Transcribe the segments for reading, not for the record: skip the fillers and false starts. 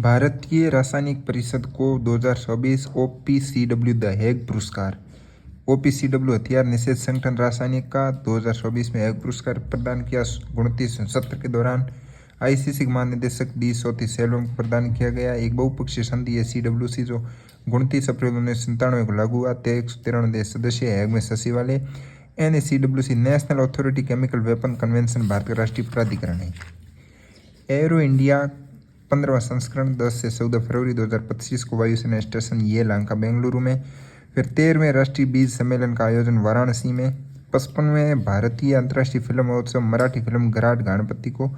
भारतीय रासायनिक परिषद को 2024 OPCW द हेग पुरस्कार। OPCW हथियार निषेध संगठन रासायनिक का 2024 में हेग पुरस्कार प्रदान किया। 29 सत्र के दौरान ICC के महानिदेशक डी सोथी सेल्वम को प्रदान किया गया। एक बहुपक्षीय संधि है CWC जो 29 अप्रैल 1997 को लागू हुआ। 193 देश सदस्य हेग में सचिवालय। NACWC national authority chemical weapon convention Bharat का राष्ट्रीय प्राधिकरण है। एरो इंडिया 15वां संस्करण 10 से 14 फरवरी 2025 को वायुसेना स्टेशन येलहंका बेंगलुरु में। फिर 13वें राष्ट्रीय बीज सम्मेलन का आयोजन वाराणसी में। 55वें भारतीय अंतर्राष्ट्रीय फिल्म महोत्सव मराठी फिल्म घराट गणपति को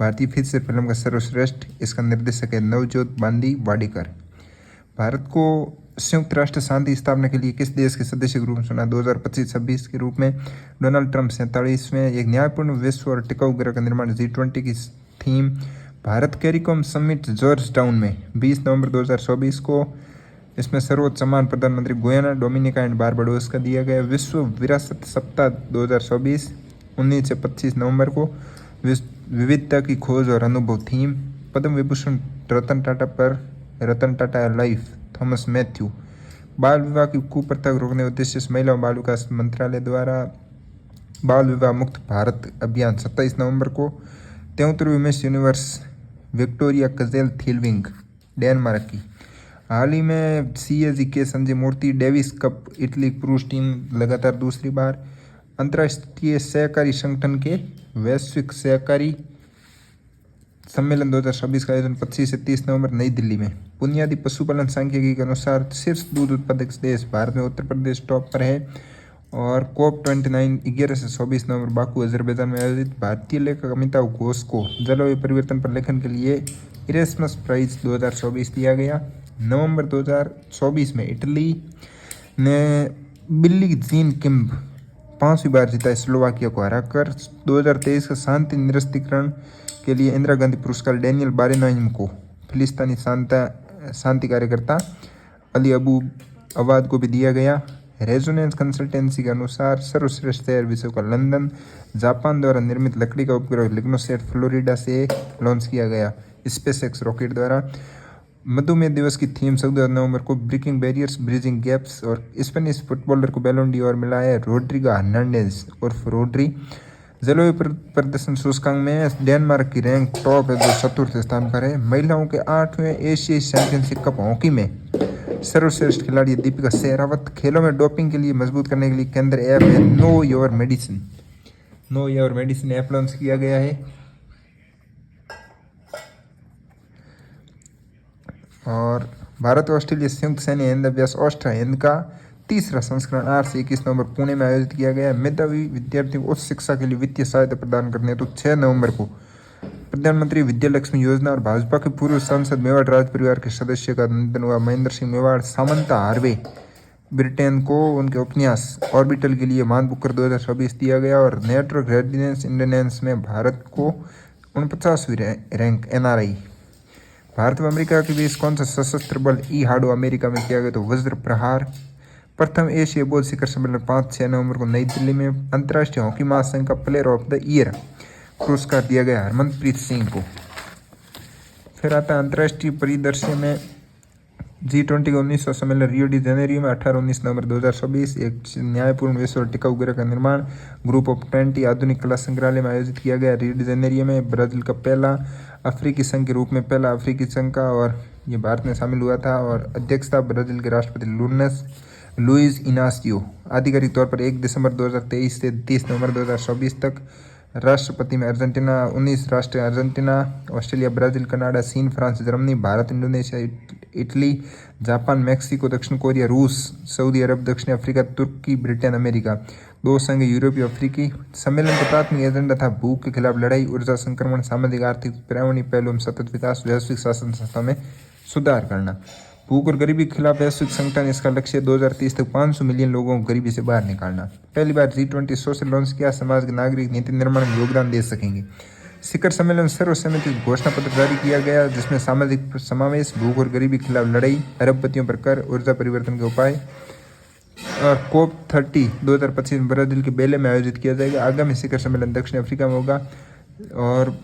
भारतीय फीचर फिल्म का सर्वश्रेष्ठ। इसका निर्देशक है नवजोत बांदी वाडेकर। भारत को संयुक्त राष्ट्र शांति स्थापना के लिए किस देश के सदस्य के रूप में चुना? 2025-26 के रूप में डोनाल्ड ट्रंप। 47वें एक न्यायपूर्ण विश्व और टिकाऊ ग्रह का निर्माण G20 की theme. Bharat CARICOM summit George town में 20 नवंबर 2024 को। इसमें सर्वोच्च सम्मान प्रधानमंत्री गुयाना, डोमिनिका एंड बारबाडोस का दिया गया। विश्व विरासत सप्ताह 2024 19 से 25 नवंबर को। विविधता की खोज और अनुभव थीम। पद्म विभूषण रतन टाटा लाइफ थॉमस मैथ्यू। बाल विवाह की कुप्रथा को रोकने उद्देश्य से महिला और बाल विकास मंत्रालय द्वारा बाल विवाह मुक्त भारत अभियान 27 नवंबर को। 73वीं मिस यूनिवर्स विक्टोरिया कजेल थीलविंग डेनमार्क की। हाल ही में CAG के संजय मूर्ति डेविस कप इटली पुरुष टीम लगातार दूसरी बार। अंतर्राष्ट्रीय सहकारी संगठन के वैश्विक सहकारी सम्मेलन 2026 का आयोजन 25 से 30 नवंबर नई दिल्ली में। बुनियादी पशुपालन सांख्यिकी के अनुसार शीर्ष दूध उत्पादक देश भारत में उत्तर प्रदेश टॉप पर है। और COP29 11 से 24 नवंबर बाकू अजरबैजान में आयोजित। भारतीय लेखक अमिताभ घोष को जलवायु परिवर्तन पर लेखन के लिए इरेस्मस प्राइज 2024 दिया गया। नवंबर 2024 में इटली ने बिल्ली जीन किम्ब 5वीं बार जीता स्लोवाकिया को हराकर। 2023 का शांति निरस्तीकरण के लिए इंदिरा गांधी पुरस्कार डैनियल बारेनाइम को। फिलिस्तीनी शांति कार्यकर्ता अली अबू अवाद को भी दिया गया। रेजोनेंस कंसल्टेंसी के अनुसार सर्वश्रेष्ठ शहर विश्व का लंदन। जापान द्वारा निर्मित लकड़ी का उपग्रह लिग्नोसेट फ्लोरिडा से लॉन्च किया गया SpaceX रॉकेट द्वारा। मधुमेह दिवस की थीम 14 नवंबर को ब्रेकिंग बैरियर्स ब्रिजिंग गैप्स। और स्पेनिश फुटबॉलर को बैलोन डी और मिला है रोड्रिगो हर्नांडेज उर्फ रोड्री। जलवायु प्रदर्शन सूचकांक में डेनमार्क की रैंक टॉप है जो 4थे स्थान पर है। महिलाओं के 8वें एशियाई चैंपियनशिप कप हॉकी में सर्वश्रेष्ठ खिलाड़ी दीपिका शेरावत। खेलों में डोपिंग के लिए मजबूत करने के लिए केंद्र ऐप है know your medicine app launch किया गया है। और भारत और ऑस्ट्रेलिया संयुक्त सैन्य हिंद अभ्यास ऑस्ट्रा हिंद का 3रा संस्करण 8 से 21 नवंबर पुणे में आयोजित किया गया। मेधावी विद्यार्थियों को उच्च शिक्षा के लिए वित्तीय सहायता प्रदान करने हेतु 6 नवंबर को प्रधानमंत्री विद्या लक्ष्मी योजना। और भाजपा के पूर्व सांसद मेवाड़ राज परिवार के सदस्य का निधन हुआ। Mahendra Singh Mewar Samantha Harvey Britain को उनके उपन्यास ऑर्बिटल के लिए महानबुकर 2024 दिया गया। और नेटवर्क रेडिनेंस इंडियनेंस में भारत को 49वीं रैंक NRI। भारत व अमेरिका के बीच कौन सा सशस्त्र बल हाडो अमेरिका में किया गया तो वज्र प्रहार। प्रथम एशिया बौद्ध शिखर सम्मेलन 5-6 नवंबर को नई दिल्ली में। अंतर्राष्ट्रीय हॉकी महासंघ का प्लेयर ऑफ द ईयर पुरस्कार दिया गया हरमनप्रीत सिंह को। फिर आता है अंतर्राष्ट्रीय परिदृश्य में G20 का 19वां सम्मेलन रियो डी जेनेरियो में 18-19 नवंबर 2024। एक न्यायपूर्ण विश्व और टिकाऊ गृह का निर्माण ग्रुप ऑफ 20 आधुनिक कला संग्रहालय में आयोजित किया गया रियो डी जेनेरियो में। ब्राजील का पहला अफ्रीकी संघ के रूप में पहला अफ्रीकी संघ का और ये भारत में शामिल हुआ था। और अध्यक्षता ब्राजील के राष्ट्रपति लुइज इनासियो। आधिकारिक तौर पर 1 दिसंबर 2023 से 30 नवंबर 2024 तक। राष्ट्रपति में अर्जेंटीना 19 राष्ट्र अर्जेंटीना, ऑस्ट्रेलिया, ब्राजील, कनाडा, चीन, France, Germany, Bharat, Indonesia, Italy, Japan, Mexico, दक्षिण कोरिया, रूस, सऊदी अरब, दक्षिण अफ्रीका, तुर्की, ब्रिटेन, अमेरिका। 2 संघ यूरोपीय अफ्रीकी। सम्मेलन का प्राथमिक एजेंडा था भूख के खिलाफ लड़ाई, ऊर्जा संक्रमण, सामाजिक आर्थिक पर्यावरणीय पहलुओं में सतत विकास, वैश्विक शासन संस्था में सुधार करना। भूख और गरीबी के खिलाफ वैश्विक संगठन इसका लक्ष्य 2030 तक 500 मिलियन लोगों को गरीबी से बाहर निकालना। पहली बार G20 सोशल लॉन्च किया, समाज के नागरिक नीति निर्माण में योगदान दे सकेंगे। शिखर सम्मेलन सर्वसम्मति घोषणा पत्र जारी किया गया जिसमें सामाजिक समावेश, भूख और गरीबी के खिलाफ लड़ाई, अरबपतियों पर कर, ऊर्जा परिवर्तन के उपाय। और COP30 2025 ब्राजील के बेले में आयोजित किया जाएगा। आगामी शिखर सम्मेलन दक्षिण अफ्रीका में होगा। और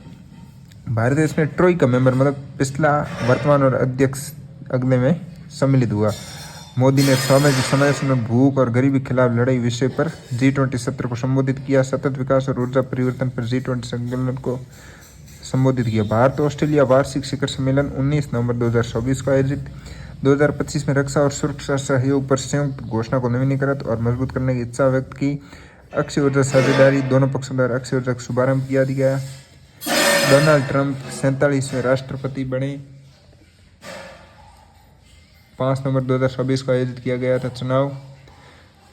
भारत इसमें ट्रोई का मेंबर मतलब पिछला, वर्तमान और अध्यक्ष अगले में सम्मिलित हुआ। मोदी ने सामाजिक समावेशन में भूख और गरीबी के खिलाफ लड़ाई विषय पर G20 सत्र को संबोधित किया। सतत विकास और ऊर्जा परिवर्तन पर G20 सम्मेलन को संबोधित किया। भारत ऑस्ट्रेलिया वार्षिक शिखर सम्मेलन 19 नवंबर 2024 को आयोजित। 2025 में रक्षा और सुरक्षा सहयोग पर संयुक्त घोषणा को नवीनीकृत और मजबूत करने की इच्छा व्यक्त की। अक्षय ऊर्जा साझेदारी, दोनों पक्षों द्वारा अक्षय ऊर्जा का शुभारंभ किया गया। डोनाल्ड ट्रंप 47वें राष्ट्रपति बने। 5 नवंबर 2024 को आयोजित किया गया था चुनाव,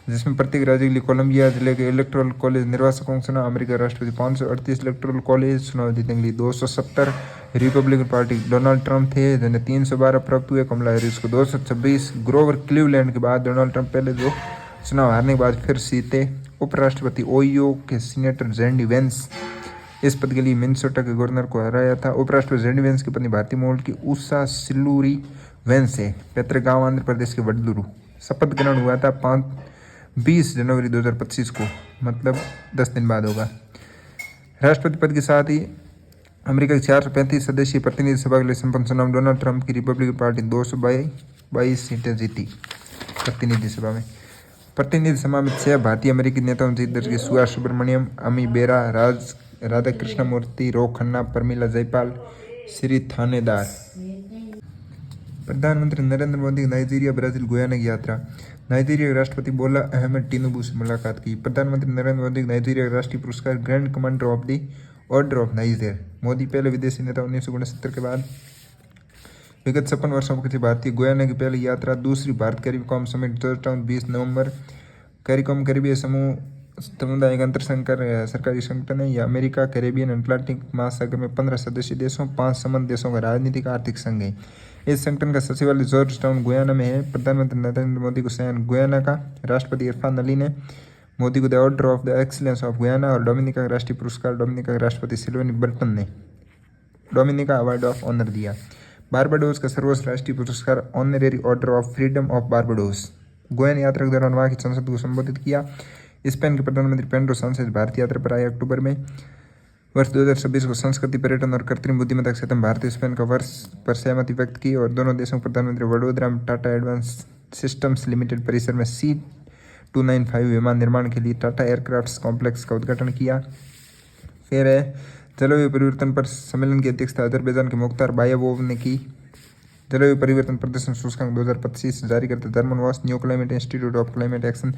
जिसमें प्रत्येक राज्य के लिए कोलंबिया जिले के इलेक्टोरल कॉलेज निर्वाचकों का चुनाव। अमेरिका राष्ट्रपति 538 इलेक्टोरल कॉलेज चुनाव जीतने के लिए 270। रिपब्लिकन पार्टी डोनाल्ड ट्रंप थे जिन्हें 312 प्राप्त हुए। कमला हैरिस को 226। ग्रोवर क्लीवलैंड के बाद डोनाल्ड ट्रंप पहले दो चुनाव हारने के बाद फिर जीते। उपराष्ट्रपति ओहियो के सीनेटर जेडी वेंस इस पद के लिए मिनेसोटा के गवर्नर को हराया था। उपराष्ट्रपति जेडी वेंस की पत्नी भारतीय मूल की उषा सिल्लूरी वेंस है। पैतृक गांव आंध्र प्रदेश के वडलूरू। शपथ ग्रहण हुआ था 20 जनवरी 2025 को, मतलब 10 दिन बाद होगा। राष्ट्रपति पद के साथ ही अमेरिका की 435 सदस्यीय प्रतिनिधि सभा के लिए संपन्न चुनाव डोनाल्ड ट्रंप की रिपब्लिकन पार्टी 222 सीटें जीती। प्रतिनिधि सभा में 6 भारतीय अमेरिकी नेताओं जीत दर्ज की। सुभाष सुब्रमण्यम, अमी बेरा, राधा कृष्णमूर्ति, रो खन्ना, प्रमिला जयपाल, श्री थानेदार। प्रधानमंत्री नरेंद्र मोदी की नाइजीरिया, ब्राजील, गुयाना की यात्रा। नाइजीरिया के राष्ट्रपति बोला अहमद टिनुबू से मुलाकात की। प्रधानमंत्री नरेंद्र मोदी को नाइजीरिया का राष्ट्रीय पुरस्कार grand commander of the order of niger. Modi पहले विदेशी नेता 1969 के बाद विगत 56 वर्षों की भारतीय गुयाना की पहली यात्रा। दूसरी भारत कैरिबियन समिट जॉर्जटाउन 20 नवंबर। कैरिकॉम कैरिबियन समुदाय एक अंतर सरकारी संगठन है। यह अमेरिका, कैरेबियन, अटलांटिक महासागर में 15 सदस्यीय देशों, 5 संबंध देशों का राजनीतिक आर्थिक संघ है। इस संगठन का सचिवालय जॉर्जटाउन गुयाना में है। प्रधानमंत्री नरेंद्र मोदी को सयान गुयाना का राष्ट्रपति इरफान अली ने मोदी को the order of the excellence of Guyana और डोमिनिका का राष्ट्रीय पुरस्कार डोमिनिका के राष्ट्रपति सिल्वेनी बर्टन ने डोमिनिका अवार्ड ऑफ ऑनर दिया। बारबाडोस का सर्वोच्च राष्ट्रीय पुरस्कार honorary order of freedom of Barbados. Goyan यात्रा के दौरान वहां की संसद को संबोधित किया। स्पेन के प्रधानमंत्री पेड्रो साnchez भारतीय यात्रा पर आए। अक्टूबर में वर्ष 2026 को संस्कृति, पर्यटन और कृत्रिम बुद्धिमत्ता के क्षेत्र में भारत स्पेन का वर्ष पर सहमति व्यक्त की और दोनों देशों के प्रधानमंत्री वडोदरा में टाटा एडवांस सिस्टम्स लिमिटेड परिसर में C295 विमान निर्माण के लिए टाटा एयरक्राफ्ट कॉम्प्लेक्स का उद्घाटन किया। फिर जलवायु परिवर्तन पर सम्मेलन की अध्यक्षता अजरबैजान के मुख्तार बायावोव ने की। जलवायु परिवर्तन प्रदर्शन सूचकांक 2025 जारी करते जर्मन वॉस new climate institute of climate action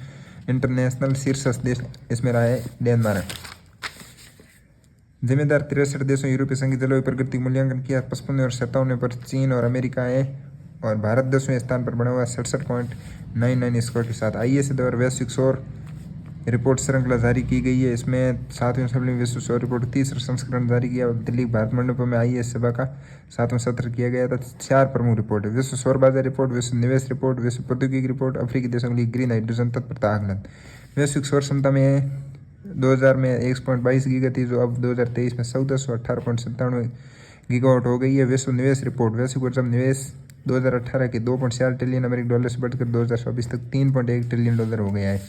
international शीर्ष देश इसमें रहा है डेनमार्क। जिम्मेदार 63 देशों यूरोपीय संघ जलवायु प्रगति मूल्यांकन किया। 55 और 57 पर चीन और अमेरिका है और भारत 10वें स्थान पर बना हुआ 67.99 स्कोर के साथ। IEA द्वारा वैश्विक सौर रिपोर्ट श्रृंखला जारी की गई है। इसमें 7वें सम्मेलन विश्व सौर रिपोर्ट 30 संस्करण जारी किया और दिल्ली भारत मंडप में IEA सभा का 7वां सत्र किया गया था। 4 प्रमुख रिपोर्ट है: विश्व सौर बाजार रिपोर्ट, विश्व निवेश रिपोर्ट, विश्व प्रौद्योगिकी रिपोर्ट, अफ्रीकी देशों के लिए ग्रीन हाइड्रोजन तत्परता आकलन। वैश्विक सौर क्षमता में 2000 में 1.22 गीगा थी, जो अब 2023 में 1418.97 गीगावाट हो गई है। विश्व निवेश रिपोर्ट, वैश्विक ऊर्जा निवेश 2018 के 2.4 ट्रिलियन अमेरिकी डॉलर से बढ़कर 2024 तक 3.1 ट्रिलियन डॉलर हो गया है।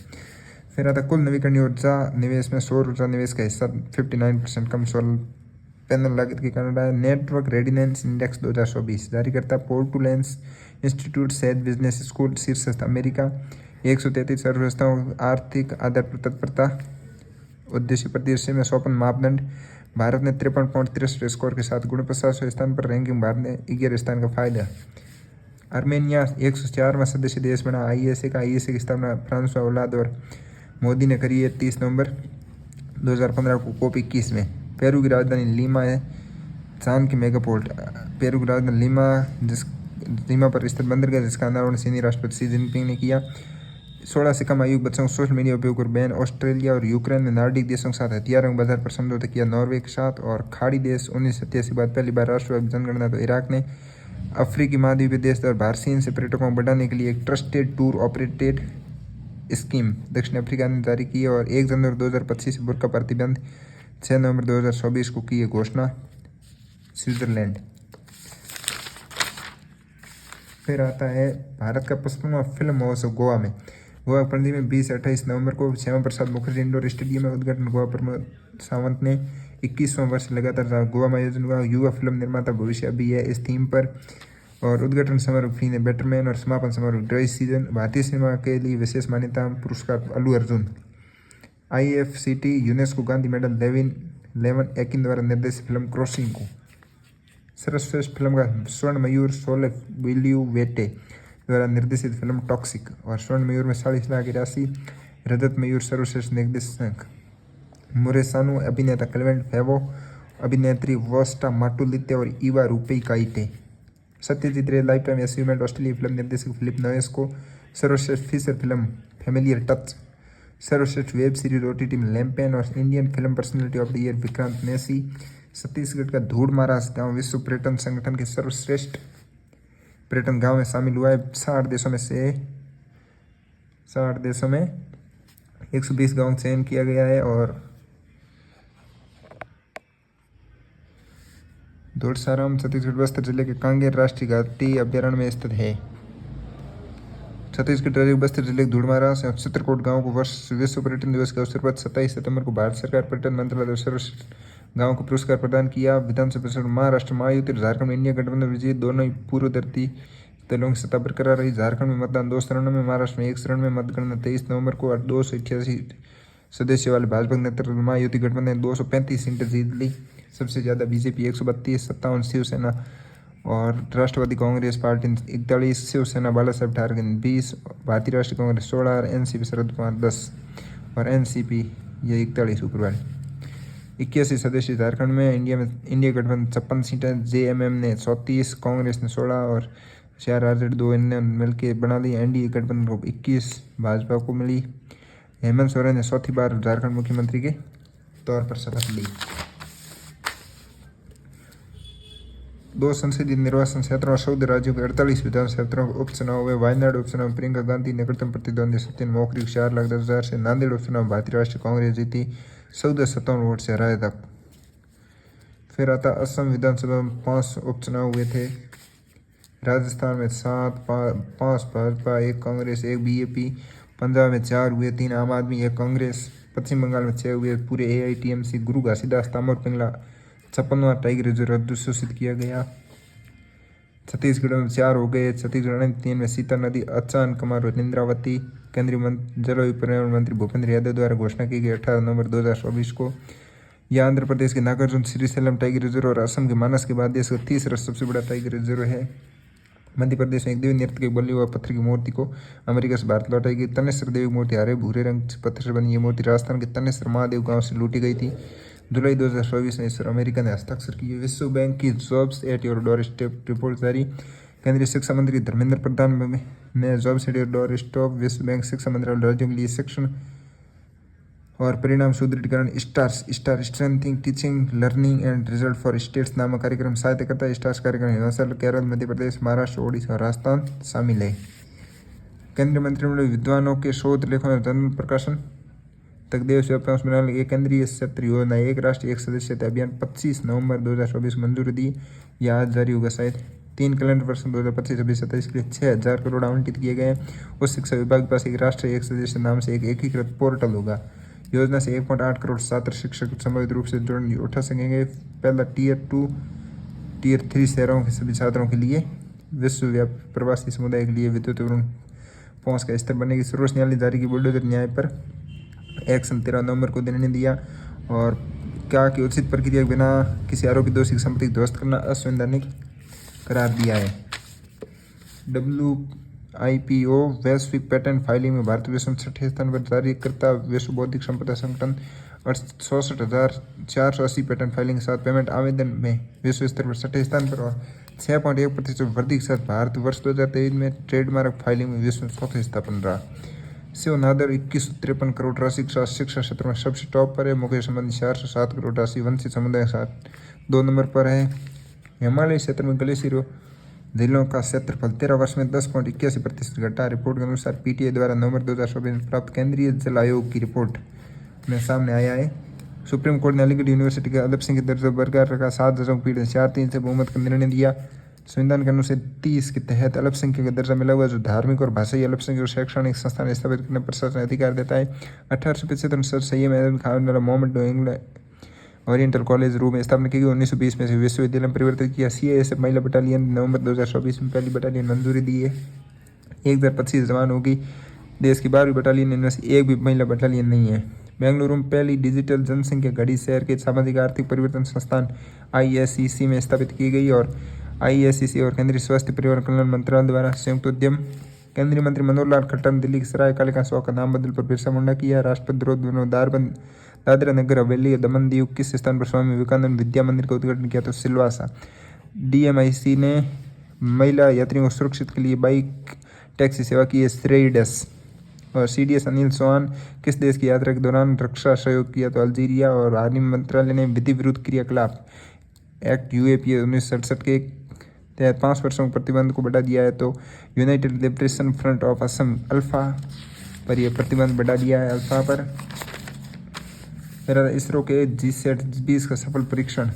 फिर आता कुल नवीकरणीय ऊर्जा निवेश में सौर ऊर्जा निवेश का हिस्सा 59% कम सोलर पैनल लागत के कारण रहा है। नेटवर्क रेडिनेंस इंडेक्स 2024 जारी करता Portulans Institute Said Business School शीर्षस्थ अमेरिका। 133 अर्थव्यवस्थाओं आर्थिक आधार पर तत्परता उद्देश्य परिदृश्य में 54 मापदंड। भारत ने 53.63 स्कोर के साथ 49वें स्थान पर रैंकिंग। भारत ने 11 स्थान का फायदा। आर्मेनिया 104वां सदस्य देश बना ISA का। ISA की स्थापना फ्रांसवा ओलाद और मोदी ने करी है 30 नवंबर 2015 को COP21 में। पेरू की राजधानी लीमा है। चांद की मेगापोर्ट पेरू की राजधानी लीमा पर स्थित बंदरगाह जिसका अनावरण चीनी राष्ट्रपति शी जिनपिंग ने किया। 16 से कम आयु बच्चों को सोशल मीडिया उपयोग पर बैन। ऑस्ट्रेलिया और यूक्रेन ने नार्डिक देशों के साथ हथियारों के बाजार पर समझौता किया। नॉर्वे के साथ और खाड़ी देश 1987 बाद पहली बार राष्ट्रव्यापी जनगणना। तो इराक ने अफ्रीकी महाद्वीपीय देश और भारत चीन से पर्यटकों को बढ़ाने के लिए एक ट्रस्टेड टूर ऑपरेटेड स्कीम दक्षिण अफ्रीका ने जारी की है। और 1 जनवरी 2025 से बुर्का प्रतिबंध 6 नवंबर 2024 को की है घोषणा स्विट्जरलैंड। फिर आता है भारत का 55वां फिल्म महोत्सव गोवा में। गोवा पणजी में 20 से 28 नवंबर को श्यामा प्रसाद मुखर्जी इंडोर स्टेडियम में उद्घाटन। गोवा प्रमोद सावंत ने 21वां वर्ष लगातार गोवा में आयोजन हुआ। युवा फिल्म निर्माता भविष्य अभी है इस थीम पर। और उद्घाटन समारोह फिल्म बैटरमैन और समापन समारोह ड्राई सीजन। भारतीय सिनेमा के लिए विशेष मान्यता पुरस्कार Allu Arjun. IFCT UNESCO Gandhi medal Levan Akin द्वारा निर्देशित फिल्म क्रॉसिंग को। सर्वश्रेष्ठ फिल्म का स्वर्ण मयूर सोले विलियू वेटे द्वारा निर्देशित फिल्म टॉक्सिक। और स्वर्ण मयूर में 40 लाख की राशि। रजत मयूर सर्वश्रेष्ठ निर्देशक मुरेसानु, अभिनेता क्लेमेंट फेवो, अभिनेत्री वोस्टा माटुलिते और ईवा रुपई काइटे। Satyajit Ray life time achievement ऑस्ट्रेलियाई फिल्म निर्देशक फिलिप नोयस को। सर्वश्रेष्ठ फीचर फिल्म फैमिलियर टच। सर्वश्रेष्ठ वेब सीरीज OTT में लैम्पेन और Indian film personality of the year Vikrant Massey. Chhattisgarh का धूड़ महाराज गाँव विश्व पर्यटन संगठन के सर्वश्रेष्ठ पर्यटन गांव में शामिल हुआ है। 60 देशों में 120 गाँव चयन किया गया है। और धोड़साराम छत्तीसगढ़ बस्तर जिले के कांगेर राष्ट्रीय घाटी अभ्यारण्य में स्थित है। छत्तीसगढ़ राज्य बस्तर जिले के धूड़मारा से चित्रकोट गांव को वर्ष विश्व पर्यटन दिवस के अवसर पर 27 सितंबर को भारत सरकार पर्यटन मंत्रालय द्वारा सर्वश्रेष्ठ गांव को पुरस्कार प्रदान किया। विधानसभा परिषद महाराष्ट्र महायुति और झारखंड में इंडिया गठबंधन विजयी दोनों ही पूर्ववर्ती दलों की सत्ता बरकरार रही। झारखंड में मतदान 2 चरणों में, महाराष्ट्र में 1 चरण में मतगणना 23 नवंबर को। और 288 सदस्य वाले भाजपा के नेतृत्व महायुति गठबंधन ने 235 सीटें जीत ली। सबसे ज़्यादा बीजेपी 132, 57 शिवसेना और राष्ट्रवादी कांग्रेस पार्टी 41, शिवसेना बाला साहेब ठाकरे 20, भारतीय राष्ट्रीय कांग्रेस 16 और NCP शरद पवार 10 और NCP ये 41 ऊपर वाले। 81 सदस्य झारखंड में। इंडिया गठबंधन 56 सीटें, JMM ने 34, कांग्रेस ने 16 और 4 RJD 2 इन्होंने मिलकर बना ली। NDA गठबंधन को 21 भाजपा को मिली। हेमंत सोरेन ने चौथी बार झारखंड मुख्यमंत्री के तौर पर शपथ ली। 2 संसदीय निर्वाचन क्षेत्रों और 14 राज्यों के 48 विधानसभा क्षेत्रों के उपचुनाव हुए। वायनाड उपचुनाव में प्रियंका गांधी निकटतम प्रतिद्वंदी सत्यन मौखरी 4,10,000 से। नांदेड़ उपचुनाव में भारतीय राष्ट्रीय कांग्रेस जीती 1457 वोट से हराया था। फिर आता असम विधानसभा में 5 उपचुनाव हुए थे। राजस्थान में 7, 5 भाजपा, 1 कांग्रेस, 1 BJP। पंजाब में 4 हुए, 3 आम आदमी, 1 कांग्रेस। पश्चिम बंगाल में 6 हुए, पूरे AITMC। गुरु घासीदास तामर पिंगला 56वां टाइगर रिजर्व अधिसूचित किया गया। छत्तीसगढ़ में 4 हो गए। छत्तीसगढ़ में 3 में सीता नदी, अचान कमार और इंद्रावती। केंद्रीय जलवायु पर्यावरण मंत्री भूपेंद्र यादव द्वारा घोषणा की गई 18 नवंबर 2024 को। यह आंध्र प्रदेश के नागार्जुन श्रीशैलम टाइगर रिजर्व और असम के मानस के बाद देश का तीसरा सबसे बड़ा टाइगर रिजर्व है। मध्य प्रदेश में एक देवी नृत्य के बलि हुआ पत्थर की मूर्ति को अमेरिका से भारत लौटाई गई। तनेश्वर देवी की मूर्ति हरे भूरे रंग से पत्थर से बनी। ये मूर्ति राजस्थान के तनेश्वर महादेव गांव से लूटी गई थी। जुलाई 2024 में इस पर अमेरिका ने हस्ताक्षर किए। विश्व बैंक की jobs at your door step report जारी। केंद्रीय शिक्षा मंत्री धर्मेंद्र प्रधान ने jobs at your door stop विश्व बैंक शिक्षा मंत्रालय राज्यों के लिए शिक्षण और परिणाम सुदृढ़ीकरण star strengthening teaching learning and result for states नामक कार्यक्रम सहायता करता है। स्टार्स कार्यक्रम हिमाचल, केरल, मध्य प्रदेश, महाराष्ट्र, ओडिशा और राजस्थान शामिल है। केंद्रीय मंत्रिमंडल विद्वानों के शोध लेखों में जन्म प्रकाशन तक देश व्यापी बनाने एक केंद्रीय सत्र योजना एक राष्ट्र एक सदस्यता अभियान 25 नवंबर 2024 को मंजूरी दी। यह आज जारी होगा। शायद 3 कैलेंडर वर्ष 2025-26-27 के लिए 6,000 करोड़ आवंटित किए गए हैं। उस शिक्षा विभाग के पास एक राष्ट्र एक सदस्य नाम से एक एकीकृत पोर्टल होगा। योजना से 1.8 करोड़ छात्र शिक्षक संभावित रूप से जुड़ उठा सकेंगे। पहला Tier 2 Tier 3 शहरों के सभी छात्रों के लिए विश्वव्यापी प्रवासी समुदाय के लिए विद्युतीकरण पहुंच का स्तर बनेगी। सर्वोच्च न्यायालय जारी की बुलडोजर न्याय पर एक्शन 13 नवंबर को निर्णय दिया और क्या कि उचित प्रक्रिया के बिना किसी आरोपी दोषी की संपत्ति ध्वस्त करना असंवैधानिक करार दिया है। WIPO वैश्विक पेटेंट फाइलिंग में भारत विश्व में 6ठे स्थान पर जारी करता। विश्व बौद्धिक संपदा संगठन 66,480 पेटेंट फाइलिंग के साथ पेमेंट आवेदन में विश्व स्तर पर 6ठे स्थान पर और 6.1% वृद्धि के साथ भारत वर्ष 2023 में ट्रेडमार्क फाइलिंग में विश्व में 4थे स्थान रहा। शिव नादर 2153 करोड़ राशि के साथ शिक्षा क्षेत्र में सबसे टॉप पर है। मुकेश अंबानी 407 करोड़ राशि वंचित समुदाय के साथ 2 नंबर पर है। हिमालय क्षेत्र में ग्लेशियरों जिलों का क्षेत्रफल 13 वर्ष में 10.81% घटा। रिपोर्ट के अनुसार PTI द्वारा नवंबर 2024 में प्राप्त केंद्रीय जल आयोग की रिपोर्ट में सामने आया है। सुप्रीम कोर्ट ने अलीगढ़ यूनिवर्सिटी के अदब सिंह के दर्जा बरकरार रखा। 7 जजों की पीठ ने 4-3 से बहुमत का निर्णय दिया। संविधान के अनुच्छेद 30 के तहत अल्पसंख्यक का दर्जा मिला हुआ जो धार्मिक और भाषाई अल्पसंख्यक और शैक्षणिक संस्थान स्थापित करने पर प्रशासन अधिकार देता है। 1875 में sir Syed Ahmad Khan Mohammad Oriental College रूम में स्थापना की गई। 1920 में से विश्वविद्यालय में परिवर्तित किया। CISF महिला बटालियन नवंबर 2024 में पहली बटालियन मंजूरी दी है। 1025 जवान होगी। देश की 12वीं बटालियन इनमें से एक भी महिला बटालियन नहीं है। बेंगलुरु में पहली डिजिटल जनसंख्या घड़ी शहर के सामाजिक आर्थिक परिवर्तन संस्थान ISEC में स्थापित की गई और ISEC और केंद्रीय स्वास्थ्य परिवार कल्याण मंत्रालय द्वारा संयुक्त उद्यम। केंद्रीय मंत्री मनोहर लाल खट्टर ने दिल्ली के सराय काले खां का नाम बदल पर बिरसा मुंडा किया। राष्ट्रपति द्रौपदी मुर्मू दादरा नगर हवेली और दमन दीव किस स्थान पर स्वामी विवेकानंद विद्या मंदिर का उद्घाटन किया? तो सिलवासा। DMIC ने महिला यात्रियों को सुरक्षित के लिए बाइक टैक्सी सेवा की है श्रेयडस। और CDS अनिल चौहान किस देश की यात्रा के दौरान रक्षा सहयोग किया? तो अल्जीरिया। और आर्मी मंत्रालय ने विधि विरुद्ध क्रियाकलाप एक्ट UAPA 1967 के तहत 5 वर्षों के प्रतिबंध को बढ़ा दिया है। तो United liberation front of Assam alpha पर यह प्रतिबंध बढ़ा दिया है, अल्फा पर। फिर इसरो के GSAT-20 का सफल परीक्षण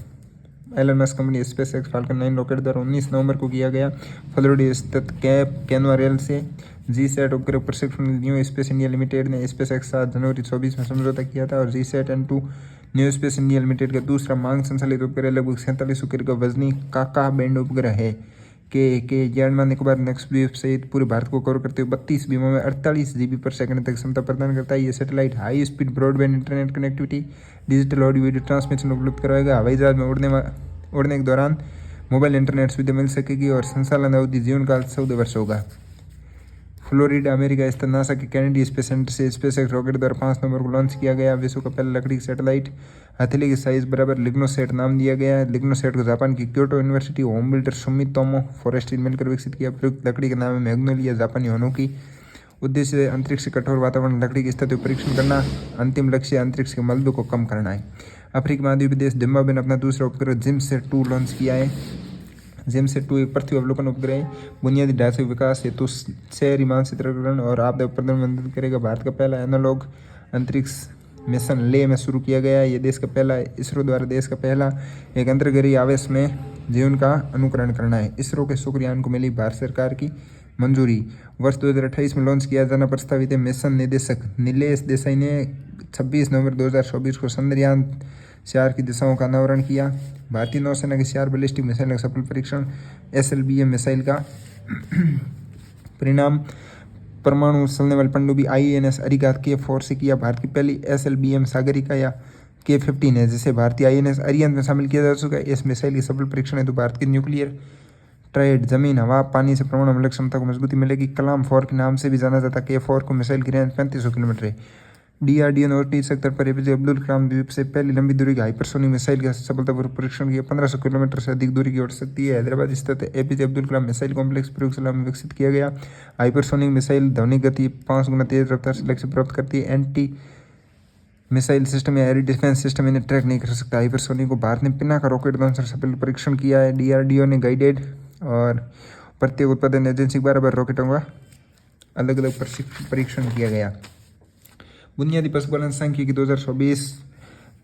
Elon Musk company SpaceX Falcon 9 rocket द्वारा 19 नवंबर को किया गया। फ्लोरिडा स्थित कैप कैनवरेल से GSAT उपग्रह प्रशिक्षण न्यू स्पेस इंडिया लिमिटेड ने SpaceX 7 जनवरी 24 में समझौता किया था। और GSAT-N2 new space India limited का दूसरा मांग संचालित उपग्रह लगभग 47 किलो का वजनी काका बैंड उपग्रह है के अंडमान निकोबार द्वीप सहित पूरे भारत को कवर करते हुए 32 बीमों में 48 GB पर सेकंड तक क्षमता प्रदान करता है। ये satellite high speed broadband internet connectivity, digital audio video transmission उपलब्ध करवाएगा। हवाई जहाज में उड़ने के दौरान मोबाइल इंटरनेट सुविधा मिल सकेगी और संचालन अवधि जीवन काल 14 वर्ष होगा। फ्लोरिडा अमेरिका स्थित नासा के कैनेडी स्पेस सेंटर से SpaceX रॉकेट द्वारा 5 नवंबर को लॉन्च किया गया। विश्व का पहला लकड़ी सैटेलाइट हथेली के साइज बराबर लिग्नोसैट नाम दिया गया है। लिग्नोसैट को जापान की Kyoto university home builder Sumitomo forestry मिलकर विकसित किया। प्रयुक्त लकड़ी का नाम है मैग्नोलिया जापानी होनों की। उद्देश्य अंतरिक्ष के कठोर वातावरण लकड़ी की स्थिति परीक्षण करना। अंतिम लक्ष्य अंतरिक्ष के मलबे को कम करना है। अफ्रीकी महाद्वीपीय देश जिम्बाब्वे ने अपना दूसरा उपग्रह जिमसेट-2 लॉन्च किया है। जिमसेट-2 एक पृथ्वी अवलोकन उपग्रह है। बुनियादी ढांचे विकास हेतु शहरी मानचित्रण और आपदा प्रबंधन में मदद करेगा। भारत का पहला एनालॉग अंतरिक्ष मिशन लेह में शुरू किया गया है। ये देश का पहला इसरो द्वारा देश का पहला एक अंतर्गहीय आवेश में जीवन का अनुकरण करना है। इसरो के शुक्रयान को मिली भारत सरकार की मंजूरी। वर्ष 2028 में लॉन्च किया जाना प्रस्तावित है। मिशन निदेशक नीलेश देसाई ने 26 नवंबर 2024 को चंद्रयान 4 की दिशाओं का अनावरण किया। भारतीय नौसेना की 4 बैलिस्टिक मिसाइल का सफल परीक्षण। SLBM मिसाइल का परिणाम परमाणु चलने वाली पनडुब्बी INS अरिहंत K4 से किया। भारत की पहली SLBM सागरिका या K15 है, जिसे भारतीय INS अरिहंत में शामिल किया जा चुका है। इस मिसाइल की सफल परीक्षण हेतु भारत की न्यूक्लियर ट्राइड जमीन, हवा, पानी से परमाणु हमले क्षमता को मजबूती मिलेगी। कलाम 4 के नाम से भी जाना जाता है। K4 को मिसाइल की रेंज 3500 किलोमीटर है। DRDO ने और सेक्टर पर APJ अब्दुल कलाम द्वीप से पहली लंबी दूरी की हाइपरसोनिक मिसाइल का सफलतापूर्वक परीक्षण किया। 1500 किलोमीटर से अधिक दूरी की उड़ सकती है। हैदराबाद स्थित APJ Abdul Kalam missile complex प्रयोगशाला में विकसित किया गया। हाइपरसोनिक मिसाइल ध्वनि गति 5 गुना तेज रफ्तार से लक्ष्य प्राप्त करती है। एंटी मिसाइल सिस्टम या एयर डिफेंस सिस्टम इन्हें ट्रैक नहीं कर सकता। हाइपरसोनिक को भारत ने पिनाका रॉकेट लॉन्चर सफल परीक्षण किया है। DRDO ने गाइडेड और प्रत्येक उत्पादन एजेंसी बार रॉकेटों का अलग अलग परीक्षण किया गया। बुनियादी पशुपालन सांख्यिकी 2024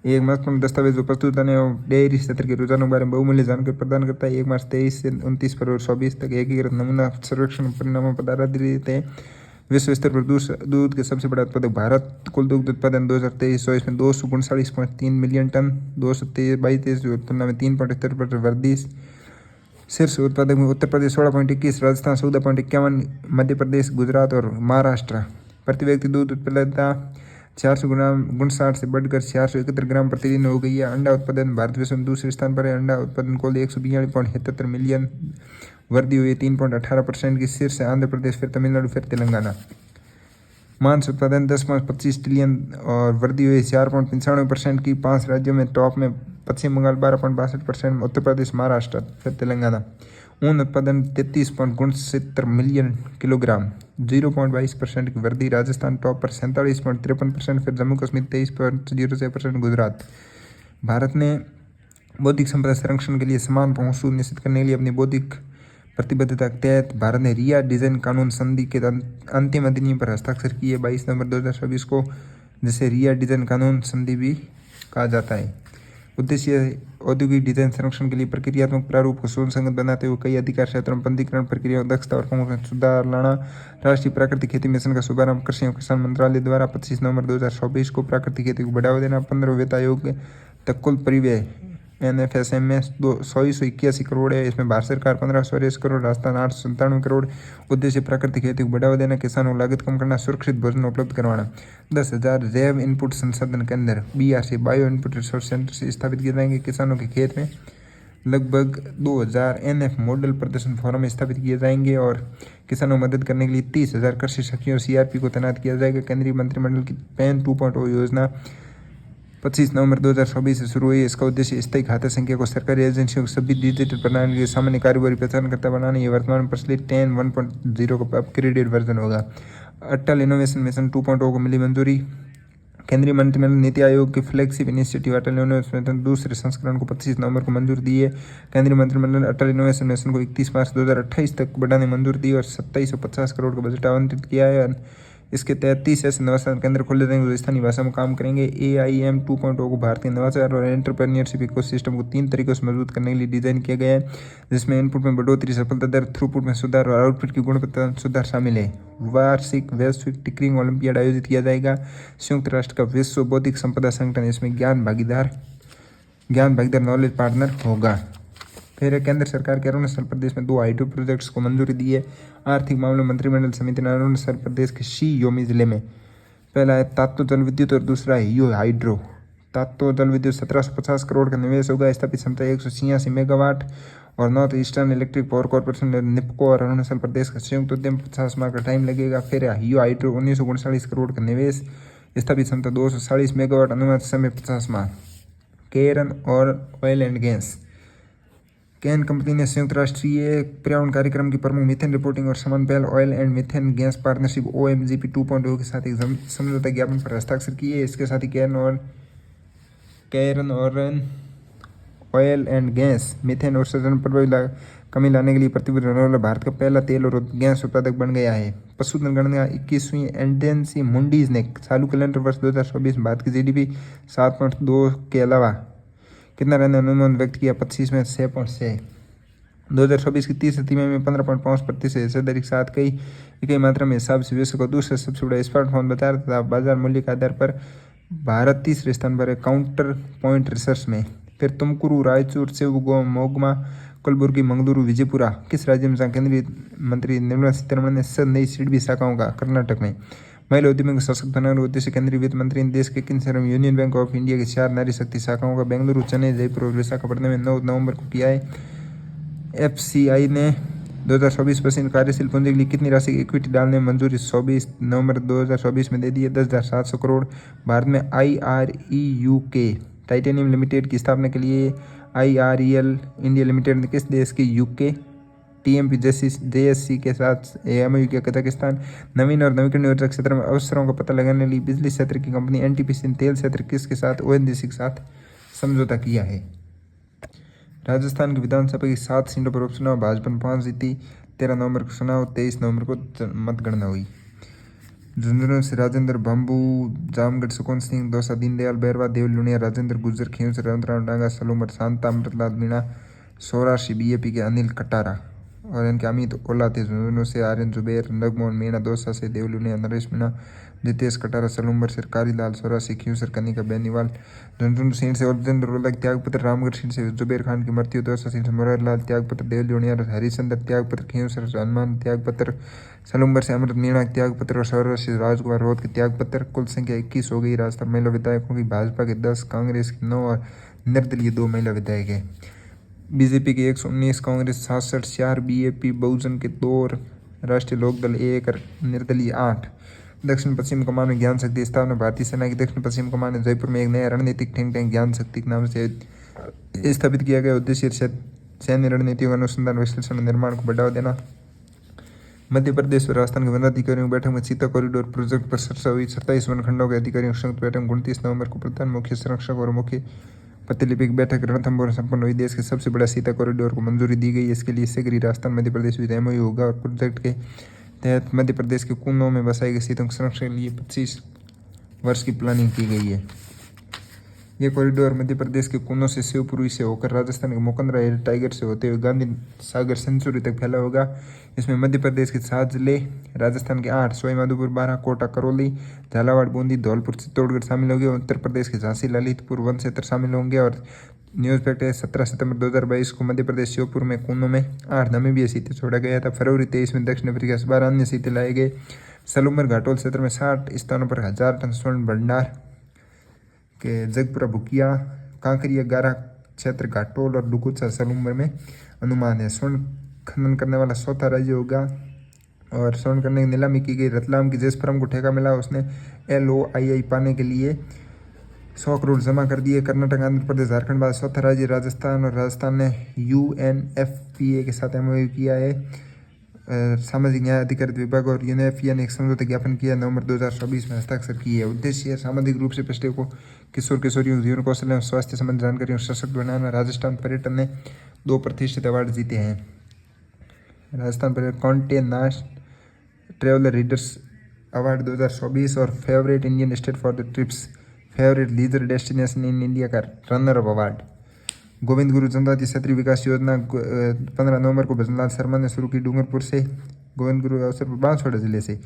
एक महत्वपूर्ण दस्तावेज जो पशुधन एवं डेयरी क्षेत्र के रुझानों के बारे में बहुमूल्य जानकारी प्रदान करता है। 1 मार्च 23 से 29 फरवरी 24 तक एकीकृत नमूना सर्वेक्षण परिणामों पर आधारित है। विश्व स्तर पर दूध के सबसे बड़ा उत्पादक भारत। कुल दुग्ध उत्पादन 2023-24 में 239.3 मिलियन टन, 2022-23 की तुलना में 3.71% वृद्धि। शीर्ष उत्पादक में उत्तर प्रदेश 16.21, राजस्थान 14.51, मध्य प्रदेश, गुजरात और महाराष्ट्र। प्रति व्यक्ति दूध उत्पादकता 400 ग्राम 59 से बढ़कर 471 ग्राम प्रतिदिन हो गई है। अंडा उत्पादन भारत विश्व में दूसरे स्थान पर है। अंडा उत्पादन कुल 142.77 मिलियन वृद्धि हुई 3.18% की। शीर्ष है आंध्र प्रदेश, फिर तमिलनाडु, फिर तेलंगाना। मांस उत्पादन 10.25 ट्रिलियन और वृद्धि हुई 4.95% की। 5 राज्यों में टॉप में पश्चिम बंगाल 12.62%, उत्तर प्रदेश, महाराष्ट्र, फिर तेलंगाना। ऊन उत्पादन 33.69 मिलियन किलोग्राम, 0.22% की वृद्धि। राजस्थान टॉप पर 47.53%, फिर जम्मू कश्मीर 23.06%, गुजरात। भारत ने बौद्धिक संपदा संरक्षण के लिए समान पहुंच सुनिश्चित करने के लिए अपनी बौद्धिक प्रतिबद्धता के तहत भारत ने रिया डिजाइन कानून संधि के अंतिम अधिनियम पर हस्ताक्षर किए 22 नवंबर 2024 को, जिसे रिया डिजाइन कानून संधि भी कहा जाता है। उद्देश्य औद्योगिक डिजाइन संरक्षण के लिए प्रक्रियात्मक प्रारूप को सुसंगत बनाते हुए कई अधिकार क्षेत्रों में पंजीकरण प्रक्रिया दक्षता और पहुंच में सुधार लाना। राष्ट्रीय प्राकृतिक खेती मिशन का शुभारंभ कृषि एवं किसान मंत्रालय द्वारा 25 नवंबर 2024 को प्राकृतिक खेती को बढ़ावा देना। 15वें वित्त आयोग तक कुल परिव्यय NFSM में 181 करोड़ है। इसमें भारत सरकार 1584 करोड़, राजस्थान 897 करोड़। उद्देश्य प्राकृतिक खेती को बढ़ावा देना, किसानों को लागत कम करना, सुरक्षित भोजन उपलब्ध करवाना। 10,000 जैव इनपुट संसाधन केंद्र BRC bio input resource centre से स्थापित किए जाएंगे। किसानों के खेत में लगभग 2000 NF मॉडल प्रदर्शन फोरम स्थापित किए जाएंगे और किसानों को मदद करने के लिए 30,000 कृषि सखियों CRP को तैनात किया जाएगा। केंद्रीय मंत्रिमंडल की PAN 2.0 योजना 25 नवंबर 2024 से शुरू हुई। इसका उद्देश्य स्थायी खाता संख्या को सरकारी एजेंसियों को सभी डिजिटल प्रणाली के सामान्य कारोबारी पहचानकर्ता बनाना। ये वर्तमान में प्रचलित 10.1.0 का अपग्रेडेड वर्जन होगा। अटल इनोवेशन मिशन 2.0 को मिली मंजूरी। केंद्रीय मंत्रिमंडल नीति आयोग के फ्लैगशिप इनिशिएटिव अटल इनोवेशन मिशन दूसरे संस्करण को 25 नवंबर को मंजूरी दी है। केंद्रीय मंत्रिमंडल ने अटल इनोवेशन मिशन को 31 मार्च 2028 तक बढ़ाने मंजूरी दी और 2750 करोड़ का बजट आवंटित किया है। इसके तहत 30 ऐसे नवाचार केंद्र खोले जाएंगे जो स्थानीय भाषा में काम करेंगे। AIM 2.0 को भारतीय नवाचार और एंटरप्रेन्योरशिप इकोसिस्टम को 3 तरीकों से मजबूत करने के लिए डिजाइन किया गया है, जिसमें इनपुट में बढ़ोतरी, सफलता दर, थ्रूपुट में सुधार और आउटपुट की गुणवत्ता सुधार शामिल है। वार्षिक वैश्विक टिंकरिंग ओलंपियाड आयोजित किया जाएगा। संयुक्त राष्ट्र का विश्व बौद्धिक संपदा संगठन इसमें ज्ञान भागीदार नॉलेज पार्टनर होगा। फिर केंद्र सरकार के अरुणाचल प्रदेश में 2 हाइड्रो प्रोजेक्ट्स को मंजूरी दी है। आर्थिक मामलों मंत्रिमंडल समिति ने अरुणाचल प्रदेश के शी योमी जिले में पहला है तातो जल विद्युत और दूसरा है हियो हाइड्रो। तातो जल विद्युत 1750 करोड़ का निवेश होगा। स्थापित क्षमता 186 मेगावाट और North Eastern Electric Power Corporation NEEPCO और अरुणाचल प्रदेश का संयुक्त उद्यम 50 माह का टाइम लगेगा। फिर हियो हाइड्रो 1939 करोड़ का निवेश, स्थापित क्षमता 240 मेगावाट, अनुमानित समय 50 माह। केरन और oil and gas. Can company ने संयुक्त राष्ट्रीय पर्यावरण कार्यक्रम की प्रमुख मीथेन रिपोर्टिंग और समान पहल oil and methane gas partnership OMGP 2.0 के साथ एक समझौता ज्ञापन पर हस्ताक्षर किए। इसके साथ ही कैरन और ऑयल एंड गैस मीथेन उत्सर्जन प्रभावी कमी लाने के लिए प्रतिबद्ध होने वाला भारत का पहला तेल और गैस उत्पादक बन गया है। पशुधन गणना 21वीं एंडेंसी मुंडीज ने चालू कैलेंडर वर्ष 2024 में भारत की GDP 7.2 के अलावा कितना रहने अनुमान व्यक्त किया, 25 में 6.6। 2024 की तीसरी तिमाही में 15.5% हिस्सेदारी के साथ कई मात्रा में हिसाब से विश्व का दूसरा सबसे बड़ा स्मार्टफोन बाजार तथा बाजार मूल्य के आधार पर भारत तीसरे स्थान पर है काउंटर पॉइंट रिसर्च में। फिर तुमकुरू, रायचूर, शिवगोम, मोगमा, कलबुर्गी, मंगलुरु, विजयपुरा किस राज्य में, जहाँ केंद्रीय मंत्री निर्मला सीतारमण ने नई सीडबी शाखाओं का कर्नाटक में। महिला उद्यमियों को सशक्त बनाने के उद्देश्य केंद्रीय वित्त मंत्री ने देश के किन शहरों में यूनियन बैंक ऑफ इंडिया की 4 नारी शक्ति शाखाओं का बेंगलुरु, चेन्नई, जयपुर और विशाखापट्टनम में 9 नवंबर को किया है। FCI ने 2024 पश्चिम कार्यशील पूंजी के लिए कितनी राशि की इक्विटी डालने में मंजूरी 24 नवंबर 2024 में दे दी है, 10,700 करोड़। भारत में IREUK टाइटेनियम लिमिटेड की स्थापना के लिए IREL इंडिया लिमिटेड ने किस देश की UK TMP JSC के साथ MOU किया। कजाकिस्तान। नवीन और नवीकरणीय ऊर्जा क्षेत्र में अवसरों का पता लगाने के लिए बिजली क्षेत्र की कंपनी NTPC ने तेल क्षेत्र किसके साथ ONGC के साथ समझौता किया है। राजस्थान की विधानसभा की 7 सीटों पर उपचुनाव, भाजपा ने 5 जीती। 13 नवंबर को चुनाव, 23 नवंबर को मतगणना हुई। झुंझुनू से राजेंद्र बम्बू, जामगढ़ सुकून सिंह, दौसा दीनदयाल बैरवा, देव लुनिया, राजेंद्र गुज्जर, खींव रविंद्रनाथ डांगा, सलूमर शांता, अमृतलाल मीणा, सौराष्ट्र BAP के अनिल कटारा और इनके अमित ओला थे। झुंझुनू से आर्यन जुबेर, नगमोहन मीणा, दौसा से देव लुनिया, नरेश मीणा, जितेश कटारा, सलूम्बर से कारीलाल, सौराष्ट्र से खींवसर कनिका बेनीवाल, झुंझुनू सीट से अर्जेंद्र रोलक त्यागपत्र, रामगढ़ सीट से जुबेर खान की मृत्यु, दौसा सीट से मुरारलाल त्यागपत्र, देव लुनिया, हरिचंद्र त्यागपत्र, खींवसर से हनुमान त्यागपत्र, सलूम्बर से अमृत मीणा त्यागपत्र और सौराष्ट्र से राजकुमार रोध के त्यागपत्र। कुल संख्या 21 हो गई। राजस्थान महिला विधायकों की भाजपा के 10, कांग्रेस के 9 और निर्दलीय 2 महिला विधायक है। BJP के 119, कांग्रेस 66, 4 BAP बहुजन के 2 और राष्ट्रीय लोकदल 1 और निर्दलीय 8। दक्षिण पश्चिम कमान में ज्ञान शक्ति स्थापना। भारतीय सेना की दक्षिण पश्चिम कमान ने जयपुर में एक नया रणनीतिक थिंक टैंक ज्ञान शक्ति के नाम से स्थापित किया गया। उद्देश्य सैन्य रणनीतियों का अनुसंधान, विश्लेषण और निर्माण को बढ़ावा देना। मध्य प्रदेश और राजस्थान के वन अधिकारियों की बैठक में चीता कॉरिडोर प्रोजेक्ट पर चर्चा हुई। 27 वन खंडों के अधिकारियों की संयुक्त बैठक 29 नवंबर को प्रधान मुख्य संरक्षक और मुख्य प्रतिलिपिक बैठक रणथंभौर संपन्न हुई। देश के सबसे बड़ा सीता कॉरिडोर को मंजूरी दी गई। इसके लिए शीघ्र ही राजस्थान मध्य प्रदेश भी MOU होगा और प्रोजेक्ट के तहत मध्य प्रदेश के कुनों में बसाई गई सीतों के संरक्षण के लिए 25 वर्ष की प्लानिंग की गई है। ये कॉरिडोर मध्य प्रदेश के कुनो से शिवपुरी से होकर राजस्थान के मुकंदरा एयर टाइगर से होते हुए गांधी सागर सेंचुरी तक फैला होगा। इसमें मध्य प्रदेश के 7 जिले, राजस्थान के 8, सवाईमाधोपुर 12, कोटा करौली, झालावाड़, बूंदी, धौलपुर, चित्तौड़गढ़ शामिल होंगे। उत्तर प्रदेश के झांसी, ललितपुर, वन क्षेत्र शामिल होंगे। और न्यूज़ फैक्ट है 17 सितंबर 2022 को मध्य प्रदेश शिवपुर में कुनो में 8 नामीबिया सीटें छोड़ा गया था। फरवरी 23 में दक्षिण अफ्रीका से 12 अन्य सीटें लाए गए। सलूमर घाटोल क्षेत्र में 60 स्थानों पर 1000 टन स्वर्ण भंडार के जगपुरा, भुकिया, कांकरिया, गारा क्षेत्र घाटोल और डुकुचा सलूमर में अनुमान है। स्वर्ण खनन करने वाला चौथा राज्य होगा। और स्वर्ण करने की नीलामी की गई। रतलाम की जिस फर्म को ठेका मिला उसने LOII पाने के लिए 100 करोड़ जमा कर दिए। कर्नाटक, आंध्र प्रदेश, झारखंड बाद चौथा राज्य राजस्थान, और राजस्थान ने UNFPA के साथ MOU किया है। सामाजिक न्याय अधिकारिता विभाग और UNFPA ने एक समझौता ज्ञापन किया, नवंबर 2024 में हस्ताक्षर किए। उद्देश्य सामाजिक रूप से पिछड़े को किशोर किशोरियों जीवन कौशल एवं स्वास्थ्य संबंधी जानकारियों सशक्त बनाना। राजस्थान पर्यटन ने 2 प्रतिष्ठित अवार्ड जीते हैं। राजस्थान पर्यटन Conde Nast Traveller readers award 2024 और favourite Indian state for the trips, favourite leisure destination in India का runner up award. Govind Guru जनजाति क्षेत्रीय विकास योजना 15 नवंबर को भजनलाल शर्मा ने शुरू की। डूंगरपुर से गोविंद गुरु अवसर पर बांसवाड़ा जिले से